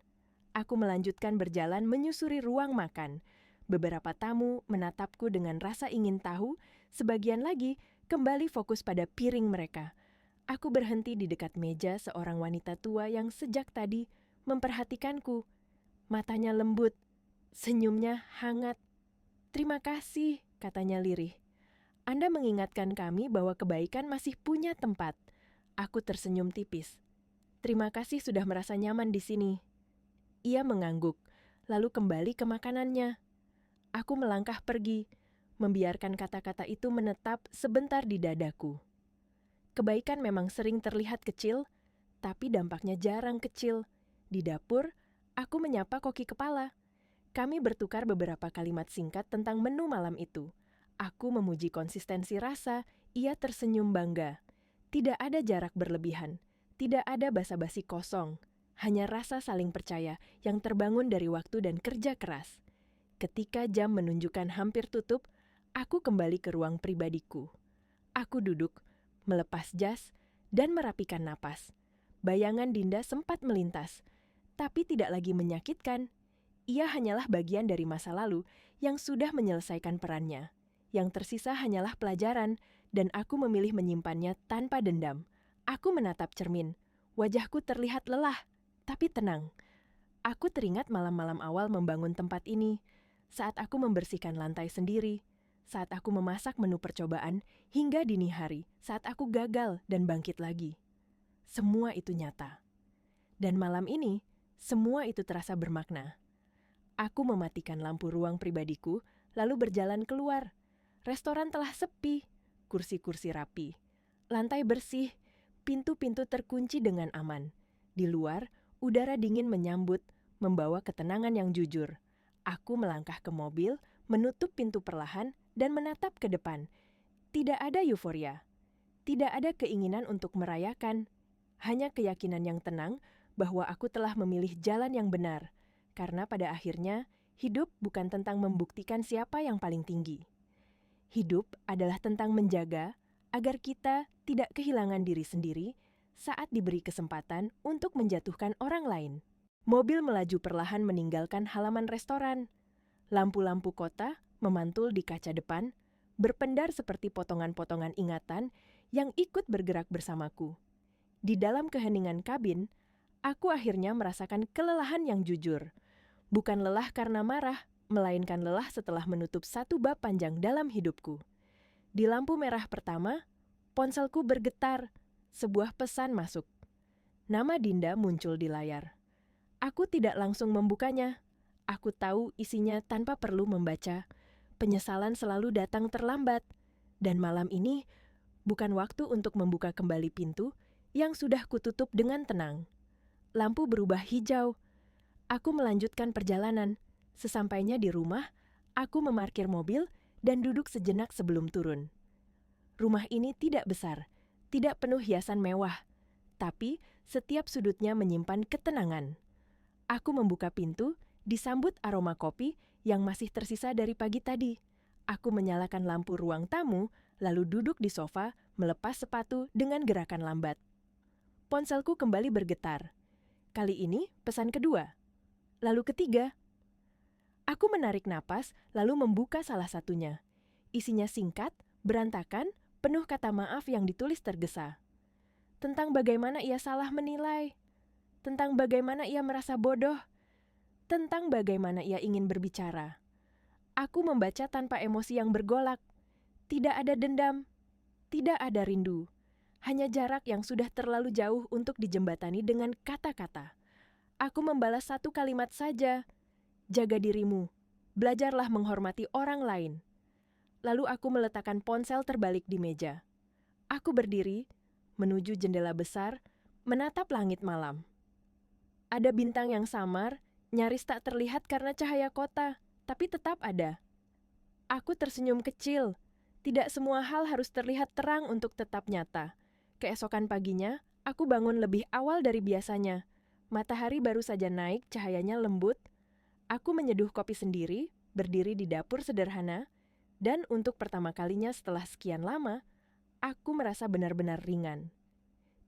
Aku melanjutkan berjalan menyusuri ruang makan. Beberapa tamu menatapku dengan rasa ingin tahu, sebagian lagi kembali fokus pada piring mereka. Aku berhenti di dekat meja seorang wanita tua yang sejak tadi memperhatikanku. Matanya lembut, senyumnya hangat. "Terima kasih," katanya lirih. "Anda mengingatkan kami bahwa kebaikan masih punya tempat." Aku tersenyum tipis. "Terima kasih sudah merasa nyaman di sini." Ia mengangguk, lalu kembali ke makanannya. Aku melangkah pergi, membiarkan kata-kata itu menetap sebentar di dadaku. Kebaikan memang sering terlihat kecil, tapi dampaknya jarang kecil. Di dapur, aku menyapa koki kepala. Kami bertukar beberapa kalimat singkat tentang menu malam itu. Aku memuji konsistensi rasa, ia tersenyum bangga. Tidak ada jarak berlebihan, tidak ada basa-basi kosong, hanya rasa saling percaya yang terbangun dari waktu dan kerja keras. Ketika jam menunjukkan hampir tutup, aku kembali ke ruang pribadiku. Aku duduk, melepas jas, dan merapikan napas. Bayangan Dinda sempat melintas, tapi tidak lagi menyakitkan. Ia hanyalah bagian dari masa lalu yang sudah menyelesaikan perannya. Yang tersisa hanyalah pelajaran, dan aku memilih menyimpannya tanpa dendam. Aku menatap cermin. Wajahku terlihat lelah, tapi tenang. Aku teringat malam-malam awal membangun tempat ini, saat aku membersihkan lantai sendiri, saat aku memasak menu percobaan, hingga dini hari, saat aku gagal dan bangkit lagi. Semua itu nyata. Dan malam ini, semua itu terasa bermakna. Aku mematikan lampu ruang pribadiku, lalu berjalan keluar. Restoran telah sepi, kursi-kursi rapi, lantai bersih, pintu-pintu terkunci dengan aman. Di luar, udara dingin menyambut, membawa ketenangan yang jujur. Aku melangkah ke mobil, menutup pintu perlahan, dan menatap ke depan. Tidak ada euforia. Tidak ada keinginan untuk merayakan, hanya keyakinan yang tenang bahwa aku telah memilih jalan yang benar, karena pada akhirnya hidup bukan tentang membuktikan siapa yang paling tinggi. Hidup adalah tentang menjaga agar kita tidak kehilangan diri sendiri saat diberi kesempatan untuk menjatuhkan orang lain. Mobil melaju perlahan meninggalkan halaman restoran. Lampu-lampu kota memantul di kaca depan, berpendar seperti potongan-potongan ingatan yang ikut bergerak bersamaku. Di dalam keheningan kabin, aku akhirnya merasakan kelelahan yang jujur. Bukan lelah karena marah, melainkan lelah setelah menutup satu bab panjang dalam hidupku. Di lampu merah pertama, ponselku bergetar. Sebuah pesan masuk. Nama Dinda muncul di layar. Aku tidak langsung membukanya. Aku tahu isinya tanpa perlu membaca. Penyesalan selalu datang terlambat. Dan malam ini bukan waktu untuk membuka kembali pintu yang sudah kututup dengan tenang. Lampu berubah hijau. Aku melanjutkan perjalanan. Sesampainya di rumah, aku memarkir mobil dan duduk sejenak sebelum turun. Rumah ini tidak besar, tidak penuh hiasan mewah, tapi setiap sudutnya menyimpan ketenangan. Aku membuka pintu, disambut aroma kopi yang masih tersisa dari pagi tadi. Aku menyalakan lampu ruang tamu, lalu duduk di sofa, melepas sepatu dengan gerakan lambat. Ponselku kembali bergetar. Kali ini pesan kedua, lalu ketiga. Aku menarik napas, lalu membuka salah satunya. Isinya singkat, berantakan, penuh kata maaf yang ditulis tergesa. Tentang bagaimana ia salah menilai. Tentang bagaimana ia merasa bodoh. Tentang bagaimana ia ingin berbicara. Aku membaca tanpa emosi yang bergolak. Tidak ada dendam. Tidak ada rindu. Hanya jarak yang sudah terlalu jauh untuk dijembatani dengan kata-kata. Aku membalas satu kalimat saja. Jaga dirimu. Belajarlah menghormati orang lain. Lalu aku meletakkan ponsel terbalik di meja. Aku berdiri, menuju jendela besar, menatap langit malam. Ada bintang yang samar, nyaris tak terlihat karena cahaya kota, tapi tetap ada. Aku tersenyum kecil. Tidak semua hal harus terlihat terang untuk tetap nyata. Keesokan paginya, aku bangun lebih awal dari biasanya. Matahari baru saja naik, cahayanya lembut. Aku menyeduh kopi sendiri, berdiri di dapur sederhana, dan untuk pertama kalinya setelah sekian lama, aku merasa benar-benar ringan.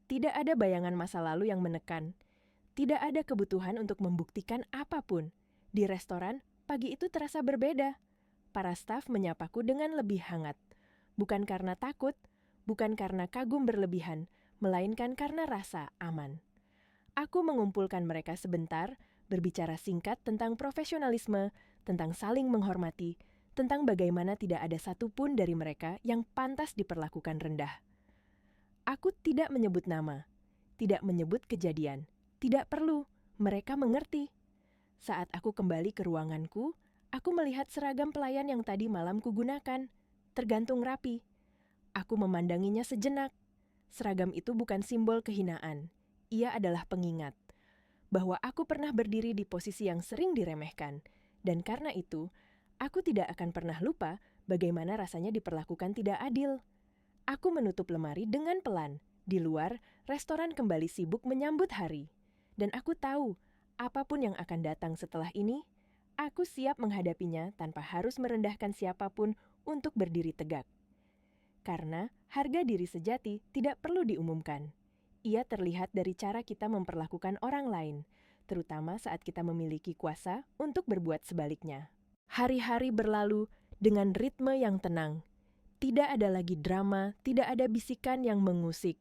Tidak ada bayangan masa lalu yang menekan. Tidak ada kebutuhan untuk membuktikan apapun. Di restoran, pagi itu terasa berbeda. Para staf menyapaku dengan lebih hangat. Bukan karena takut, bukan karena kagum berlebihan, melainkan karena rasa aman. Aku mengumpulkan mereka sebentar, berbicara singkat tentang profesionalisme, tentang saling menghormati, tentang bagaimana tidak ada satupun dari mereka yang pantas diperlakukan rendah. Aku tidak menyebut nama, tidak menyebut kejadian, tidak perlu, mereka mengerti. Saat aku kembali ke ruanganku, aku melihat seragam pelayan yang tadi malam kugunakan, tergantung rapi. Aku memandanginya sejenak. Seragam itu bukan simbol kehinaan, ia adalah pengingat bahwa aku pernah berdiri di posisi yang sering diremehkan, dan karena itu, aku tidak akan pernah lupa bagaimana rasanya diperlakukan tidak adil. Aku menutup lemari dengan pelan. Di luar, restoran kembali sibuk menyambut hari. Dan aku tahu, apapun yang akan datang setelah ini, aku siap menghadapinya tanpa harus merendahkan siapapun untuk berdiri tegak. Karena harga diri sejati tidak perlu diumumkan. Ia terlihat dari cara kita memperlakukan orang lain, terutama saat kita memiliki kuasa untuk berbuat sebaliknya. Hari-hari berlalu dengan ritme yang tenang. Tidak ada lagi drama, tidak ada bisikan yang mengusik.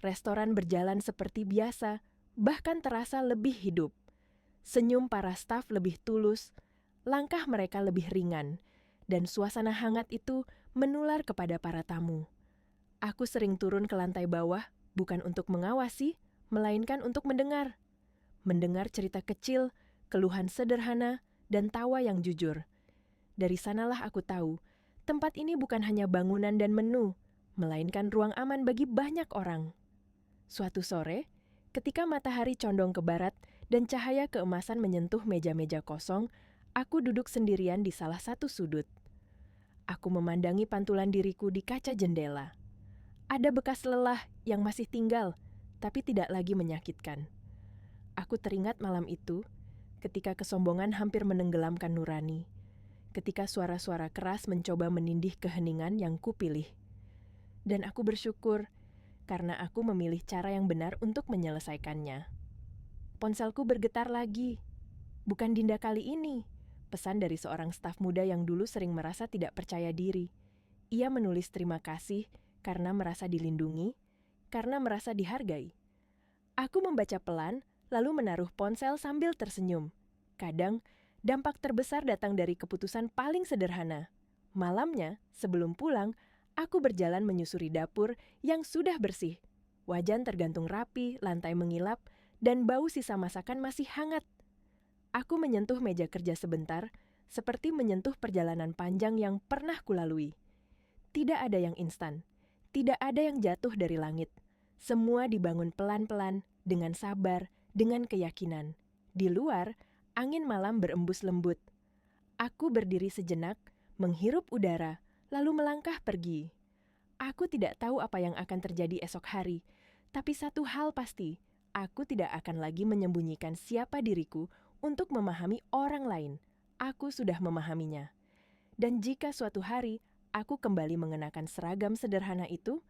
Restoran berjalan seperti biasa, bahkan terasa lebih hidup. Senyum para staf lebih tulus, langkah mereka lebih ringan, dan suasana hangat itu menular kepada para tamu. Aku sering turun ke lantai bawah, bukan untuk mengawasi, melainkan untuk mendengar. Mendengar cerita kecil, keluhan sederhana, dan tawa yang jujur. Dari sanalah aku tahu, tempat ini bukan hanya bangunan dan menu, melainkan ruang aman bagi banyak orang. Suatu sore, ketika matahari condong ke barat dan cahaya keemasan menyentuh meja-meja kosong, aku duduk sendirian di salah satu sudut. Aku memandangi pantulan diriku di kaca jendela. Ada bekas lelah yang masih tinggal, tapi tidak lagi menyakitkan. Aku teringat malam itu, ketika kesombongan hampir menenggelamkan nurani, ketika suara-suara keras mencoba menindih keheningan yang kupilih. Dan aku bersyukur, karena aku memilih cara yang benar untuk menyelesaikannya. Ponselku bergetar lagi. Bukan Dinda kali ini, pesan dari seorang staf muda yang dulu sering merasa tidak percaya diri. Ia menulis terima kasih karena merasa dilindungi, karena merasa dihargai. Aku membaca pelan, lalu menaruh ponsel sambil tersenyum. Kadang, dampak terbesar datang dari keputusan paling sederhana. Malamnya, sebelum pulang, aku berjalan menyusuri dapur yang sudah bersih. Wajan tergantung rapi, lantai mengilap, dan bau sisa masakan masih hangat. Aku menyentuh meja kerja sebentar, seperti menyentuh perjalanan panjang yang pernah kulalui. Tidak ada yang instan, tidak ada yang jatuh dari langit. Semua dibangun pelan-pelan, dengan sabar, dengan keyakinan. Di luar, angin malam berembus lembut. Aku berdiri sejenak, menghirup udara, lalu melangkah pergi. Aku tidak tahu apa yang akan terjadi esok hari, tapi satu hal pasti, aku tidak akan lagi menyembunyikan siapa diriku untuk memahami orang lain. Aku sudah memahaminya. Dan jika suatu hari aku kembali mengenakan seragam sederhana itu,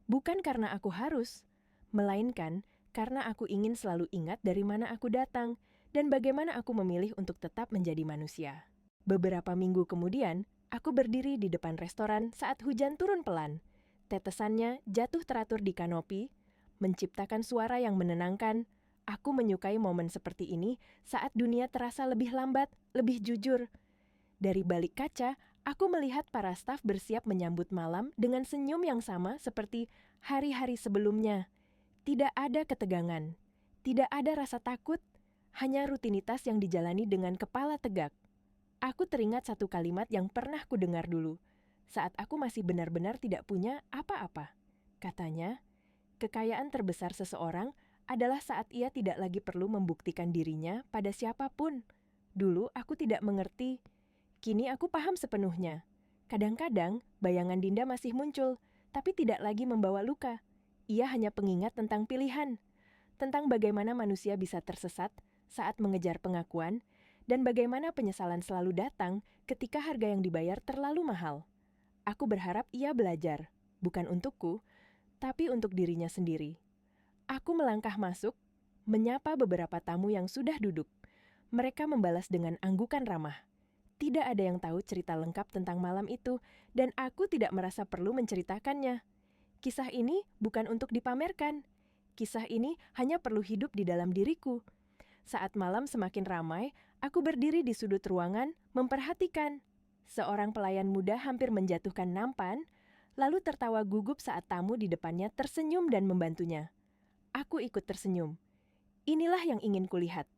bukan karena aku harus, melainkan karena aku ingin selalu ingat dari mana aku datang dan bagaimana aku memilih untuk tetap menjadi manusia. Beberapa minggu kemudian, aku berdiri di depan restoran saat hujan turun pelan. Tetesannya jatuh teratur di kanopi, menciptakan suara yang menenangkan. Aku menyukai momen seperti ini saat dunia terasa lebih lambat, lebih jujur. Dari balik kaca, aku melihat para staf bersiap menyambut malam dengan senyum yang sama seperti hari-hari sebelumnya. Tidak ada ketegangan, tidak ada rasa takut, hanya rutinitas yang dijalani dengan kepala tegak. Aku teringat satu kalimat yang pernah kudengar dulu, saat aku masih benar-benar tidak punya apa-apa. Katanya, kekayaan terbesar seseorang adalah saat ia tidak lagi perlu membuktikan dirinya pada siapapun. Dulu aku tidak mengerti, kini aku paham sepenuhnya. Kadang-kadang bayangan Dinda masih muncul, tapi tidak lagi membawa luka. Ia hanya pengingat tentang pilihan, tentang bagaimana manusia bisa tersesat saat mengejar pengakuan, dan bagaimana penyesalan selalu datang ketika harga yang dibayar terlalu mahal. Aku berharap ia belajar, bukan untukku, tapi untuk dirinya sendiri. Aku melangkah masuk, menyapa beberapa tamu yang sudah duduk. Mereka membalas dengan anggukan ramah. Tidak ada yang tahu cerita lengkap tentang malam itu, dan aku tidak merasa perlu menceritakannya. Kisah ini bukan untuk dipamerkan. Kisah ini hanya perlu hidup di dalam diriku. Saat malam semakin ramai, aku berdiri di sudut ruangan, memperhatikan. Seorang pelayan muda hampir menjatuhkan nampan, lalu tertawa gugup saat tamu di depannya tersenyum dan membantunya. Aku ikut tersenyum. Inilah yang ingin kulihat.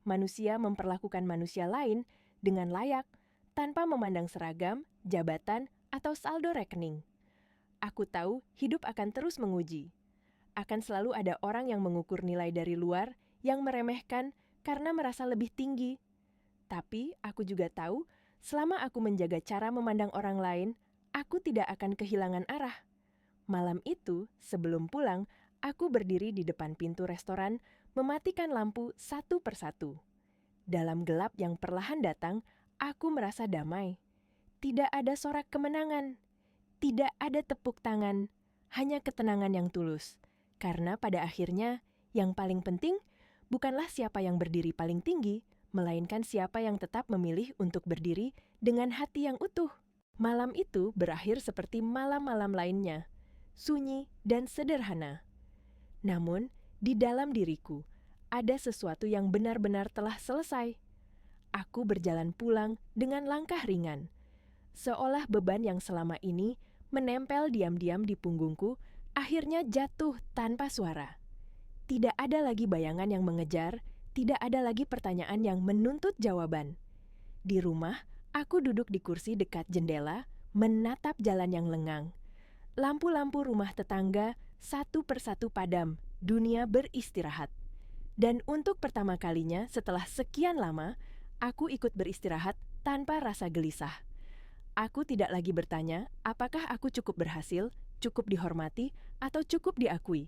Manusia memperlakukan manusia lain dengan layak, tanpa memandang seragam, jabatan, atau saldo rekening. Aku tahu hidup akan terus menguji. Akan selalu ada orang yang mengukur nilai dari luar, yang meremehkan karena merasa lebih tinggi. Tapi aku juga tahu, selama aku menjaga cara memandang orang lain, aku tidak akan kehilangan arah. Malam itu, sebelum pulang, aku berdiri di depan pintu restoran, mematikan lampu satu persatu. Dalam gelap yang perlahan datang, aku merasa damai. Tidak ada sorak kemenangan, tidak ada tepuk tangan, hanya ketenangan yang tulus. Karena pada akhirnya, yang paling penting bukanlah siapa yang berdiri paling tinggi, melainkan siapa yang tetap memilih untuk berdiri dengan hati yang utuh. Malam itu berakhir seperti malam-malam lainnya, sunyi dan sederhana. Namun, di dalam diriku, ada sesuatu yang benar-benar telah selesai. Aku berjalan pulang dengan langkah ringan, seolah beban yang selama ini menempel diam-diam di punggungku, akhirnya jatuh tanpa suara. Tidak ada lagi bayangan yang mengejar, tidak ada lagi pertanyaan yang menuntut jawaban. Di rumah, aku duduk di kursi dekat jendela, menatap jalan yang lengang. Lampu-lampu rumah tetangga satu persatu padam, dunia beristirahat. Dan untuk pertama kalinya setelah sekian lama, aku ikut beristirahat tanpa rasa gelisah. Aku tidak lagi bertanya, apakah aku cukup berhasil? cukup dihormati, atau cukup diakui.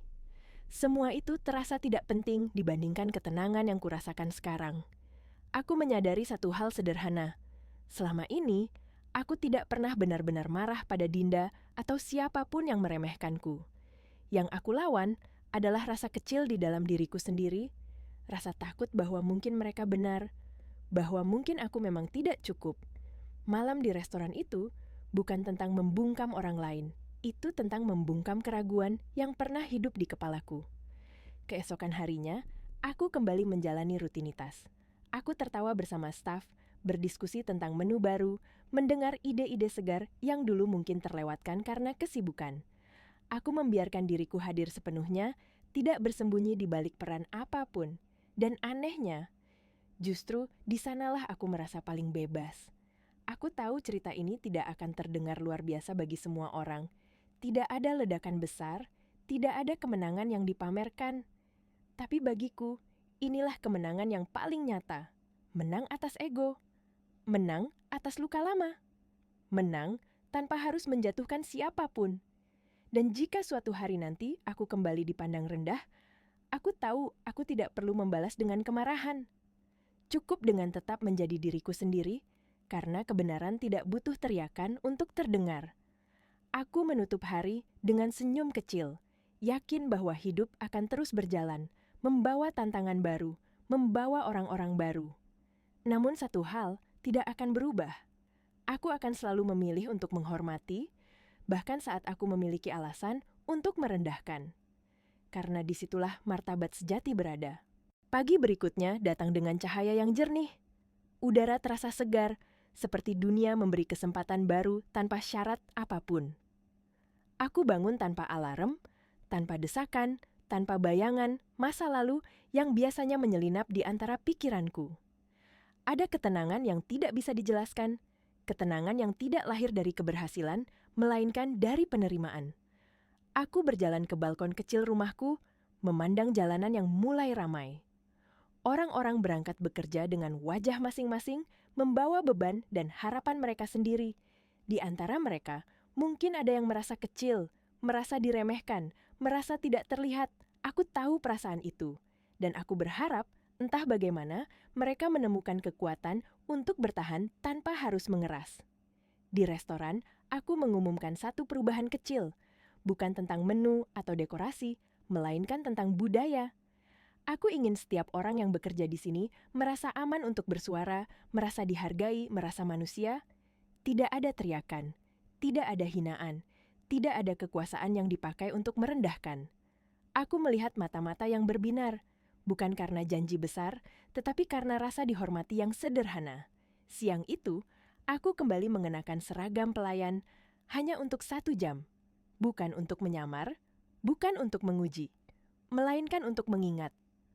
Semua itu terasa tidak penting dibandingkan ketenangan yang kurasakan sekarang. Aku menyadari satu hal sederhana. Selama ini, aku tidak pernah benar-benar marah pada Dinda atau siapapun yang meremehkanku. Yang aku lawan adalah rasa kecil di dalam diriku sendiri, rasa takut bahwa mungkin mereka benar, bahwa mungkin aku memang tidak cukup. Malam di restoran itu bukan tentang membungkam orang lain, itu tentang membungkam keraguan yang pernah hidup di kepalaku. Keesokan harinya, aku kembali menjalani rutinitas. Aku tertawa bersama staf, berdiskusi tentang menu baru, mendengar ide-ide segar yang dulu mungkin terlewatkan karena kesibukan. Aku membiarkan diriku hadir sepenuhnya, tidak bersembunyi di balik peran apapun. Dan anehnya, justru di sanalah aku merasa paling bebas. Aku tahu cerita ini tidak akan terdengar luar biasa bagi semua orang. Tidak ada ledakan besar, tidak ada kemenangan yang dipamerkan. Tapi bagiku, inilah kemenangan yang paling nyata. Menang atas ego. Menang atas luka lama. Menang tanpa harus menjatuhkan siapapun. Dan jika suatu hari nanti aku kembali dipandang rendah, aku tahu aku tidak perlu membalas dengan kemarahan. Cukup dengan tetap menjadi diriku sendiri, karena kebenaran tidak butuh teriakan untuk terdengar. Aku menutup hari dengan senyum kecil, yakin bahwa hidup akan terus berjalan, membawa tantangan baru, membawa orang-orang baru. Namun satu hal tidak akan berubah. Aku akan selalu memilih untuk menghormati, bahkan saat aku memiliki alasan untuk merendahkan. Karena disitulah martabat sejati berada. Pagi berikutnya datang dengan cahaya yang jernih. Udara terasa segar, seperti dunia memberi kesempatan baru tanpa syarat apapun. Aku bangun tanpa alarm, tanpa desakan, tanpa bayangan masa lalu yang biasanya menyelinap di antara pikiranku. Ada ketenangan yang tidak bisa dijelaskan, ketenangan yang tidak lahir dari keberhasilan, melainkan dari penerimaan. Aku berjalan ke balkon kecil rumahku, memandang jalanan yang mulai ramai. Orang-orang berangkat bekerja dengan wajah masing-masing, membawa beban dan harapan mereka sendiri. Di antara mereka, mungkin ada yang merasa kecil, merasa diremehkan, merasa tidak terlihat. Aku tahu perasaan itu. Dan aku berharap, entah bagaimana, mereka menemukan kekuatan untuk bertahan tanpa harus mengeras. Di restoran, aku mengumumkan satu perubahan kecil. Bukan tentang menu atau dekorasi, melainkan tentang budaya. Aku ingin setiap orang yang bekerja di sini merasa aman untuk bersuara, merasa dihargai, merasa manusia. Tidak ada teriakan, tidak ada hinaan, tidak ada kekuasaan yang dipakai untuk merendahkan. Aku melihat mata-mata yang berbinar, bukan karena janji besar, tetapi karena rasa dihormati yang sederhana. Siang itu, aku kembali mengenakan seragam pelayan hanya untuk 1 jam. Bukan untuk menyamar, bukan untuk menguji, melainkan untuk mengingat.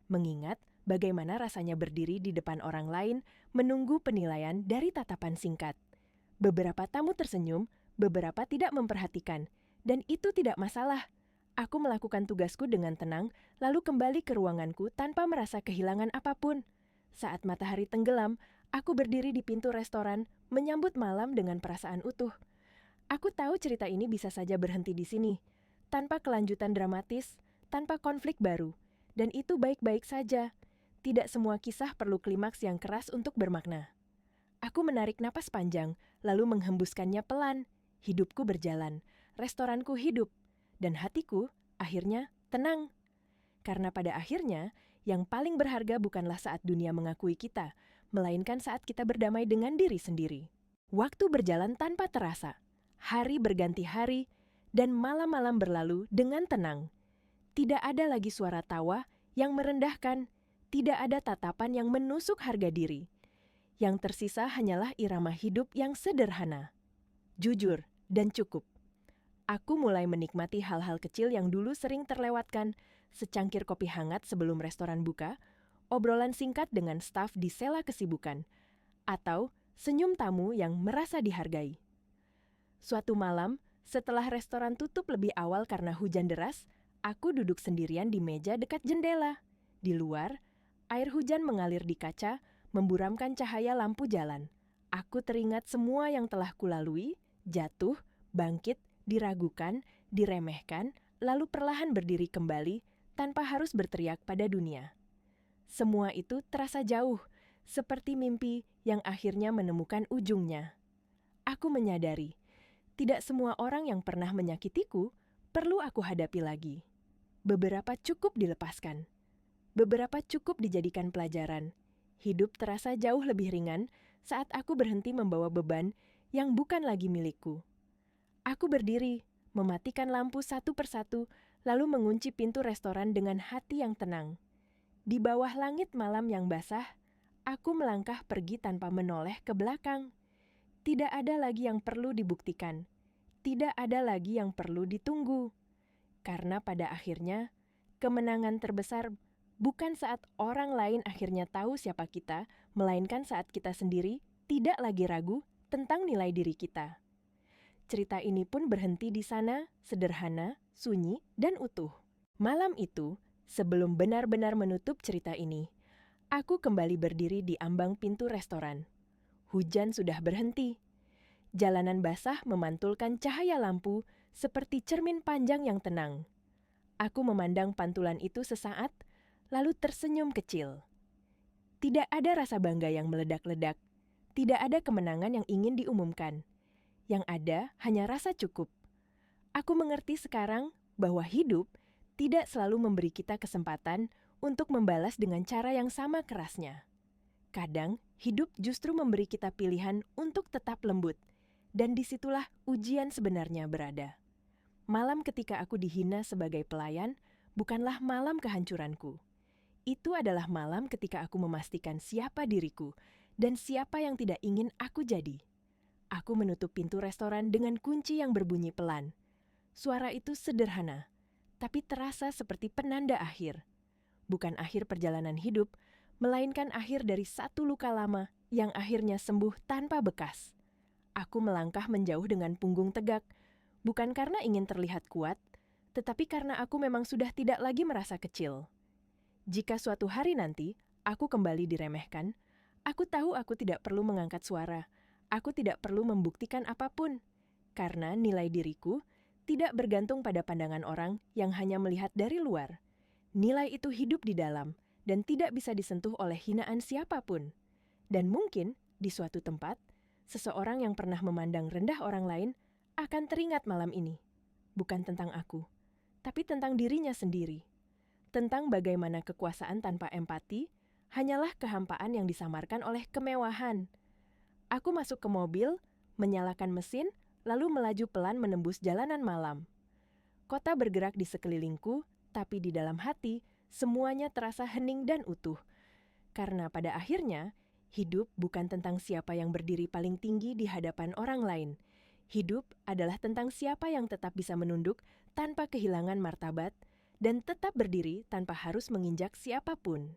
Mengingat bagaimana rasanya berdiri di depan orang lain, menunggu penilaian dari tatapan singkat. Beberapa tamu tersenyum, beberapa tidak memperhatikan, dan itu tidak masalah. Aku melakukan tugasku dengan tenang, lalu kembali ke ruanganku tanpa merasa kehilangan apapun. Saat matahari tenggelam, aku berdiri di pintu restoran, menyambut malam dengan perasaan utuh. Aku tahu cerita ini bisa saja berhenti di sini, tanpa kelanjutan dramatis, tanpa konflik baru. Dan itu baik-baik saja. Tidak semua kisah perlu klimaks yang keras untuk bermakna. Aku menarik napas panjang, lalu menghembuskannya pelan. Hidupku berjalan, restoranku hidup, dan hatiku akhirnya tenang. Karena pada akhirnya, yang paling berharga bukanlah saat dunia mengakui kita, melainkan saat kita berdamai dengan diri sendiri. Waktu berjalan tanpa terasa, hari berganti hari, dan malam-malam berlalu dengan tenang. Tidak ada lagi suara tawa yang merendahkan, tidak ada tatapan yang menusuk harga diri. Yang tersisa hanyalah irama hidup yang sederhana, jujur, dan cukup. Aku mulai menikmati hal-hal kecil yang dulu sering terlewatkan, secangkir kopi hangat sebelum restoran buka, obrolan singkat dengan staf di sela kesibukan, atau senyum tamu yang merasa dihargai. Suatu malam, setelah restoran tutup lebih awal karena hujan deras, aku duduk sendirian di meja dekat jendela. Di luar, air hujan mengalir di kaca, memburamkan cahaya lampu jalan. Aku teringat semua yang telah kulalui, jatuh, bangkit, diragukan, diremehkan, lalu perlahan berdiri kembali tanpa harus berteriak pada dunia. Semua itu terasa jauh, seperti mimpi yang akhirnya menemukan ujungnya. Aku menyadari, tidak semua orang yang pernah menyakitiku perlu aku hadapi lagi. Beberapa cukup dilepaskan. Beberapa cukup dijadikan pelajaran. Hidup terasa jauh lebih ringan saat aku berhenti membawa beban yang bukan lagi milikku. Aku berdiri, mematikan lampu satu persatu, lalu mengunci pintu restoran dengan hati yang tenang. Di bawah langit malam yang basah, aku melangkah pergi tanpa menoleh ke belakang. Tidak ada lagi yang perlu dibuktikan. Tidak ada lagi yang perlu ditunggu. Karena pada akhirnya, kemenangan terbesar bukan saat orang lain akhirnya tahu siapa kita, melainkan saat kita sendiri tidak lagi ragu tentang nilai diri kita. Cerita ini pun berhenti di sana, sederhana, sunyi, dan utuh. Malam itu, sebelum benar-benar menutup cerita ini, aku kembali berdiri di ambang pintu restoran. Hujan sudah berhenti. Jalanan basah memantulkan cahaya lampu seperti cermin panjang yang tenang. Aku memandang pantulan itu sesaat, lalu tersenyum kecil. Tidak ada rasa bangga yang meledak-ledak. Tidak ada kemenangan yang ingin diumumkan. Yang ada hanya rasa cukup. Aku mengerti sekarang bahwa hidup tidak selalu memberi kita kesempatan untuk membalas dengan cara yang sama kerasnya. Kadang, hidup justru memberi kita pilihan untuk tetap lembut, dan disitulah ujian sebenarnya berada. Malam ketika aku dihina sebagai pelayan, bukanlah malam kehancuranku. Itu adalah malam ketika aku memastikan siapa diriku, dan siapa yang tidak ingin aku jadi. Aku menutup pintu restoran dengan kunci yang berbunyi pelan. Suara itu sederhana, tapi terasa seperti penanda akhir. Bukan akhir perjalanan hidup, melainkan akhir dari satu luka lama yang akhirnya sembuh tanpa bekas. Aku melangkah menjauh dengan punggung tegak, bukan karena ingin terlihat kuat, tetapi karena aku memang sudah tidak lagi merasa kecil. Jika suatu hari nanti aku kembali diremehkan, aku tahu aku tidak perlu mengangkat suara. Aku tidak perlu membuktikan apapun, karena nilai diriku tidak bergantung pada pandangan orang yang hanya melihat dari luar. Nilai itu hidup di dalam dan tidak bisa disentuh oleh hinaan siapapun. Dan mungkin, di suatu tempat, seseorang yang pernah memandang rendah orang lain akan teringat malam ini. Bukan tentang aku, tapi tentang dirinya sendiri. Tentang bagaimana kekuasaan tanpa empati hanyalah kehampaan yang disamarkan oleh kemewahan. Aku masuk ke mobil, menyalakan mesin, lalu melaju pelan menembus jalanan malam. Kota bergerak di sekelilingku, tapi di dalam hati, semuanya terasa hening dan utuh. Karena pada akhirnya, hidup bukan tentang siapa yang berdiri paling tinggi di hadapan orang lain. Hidup adalah tentang siapa yang tetap bisa menunduk tanpa kehilangan martabat, dan tetap berdiri tanpa harus menginjak siapapun.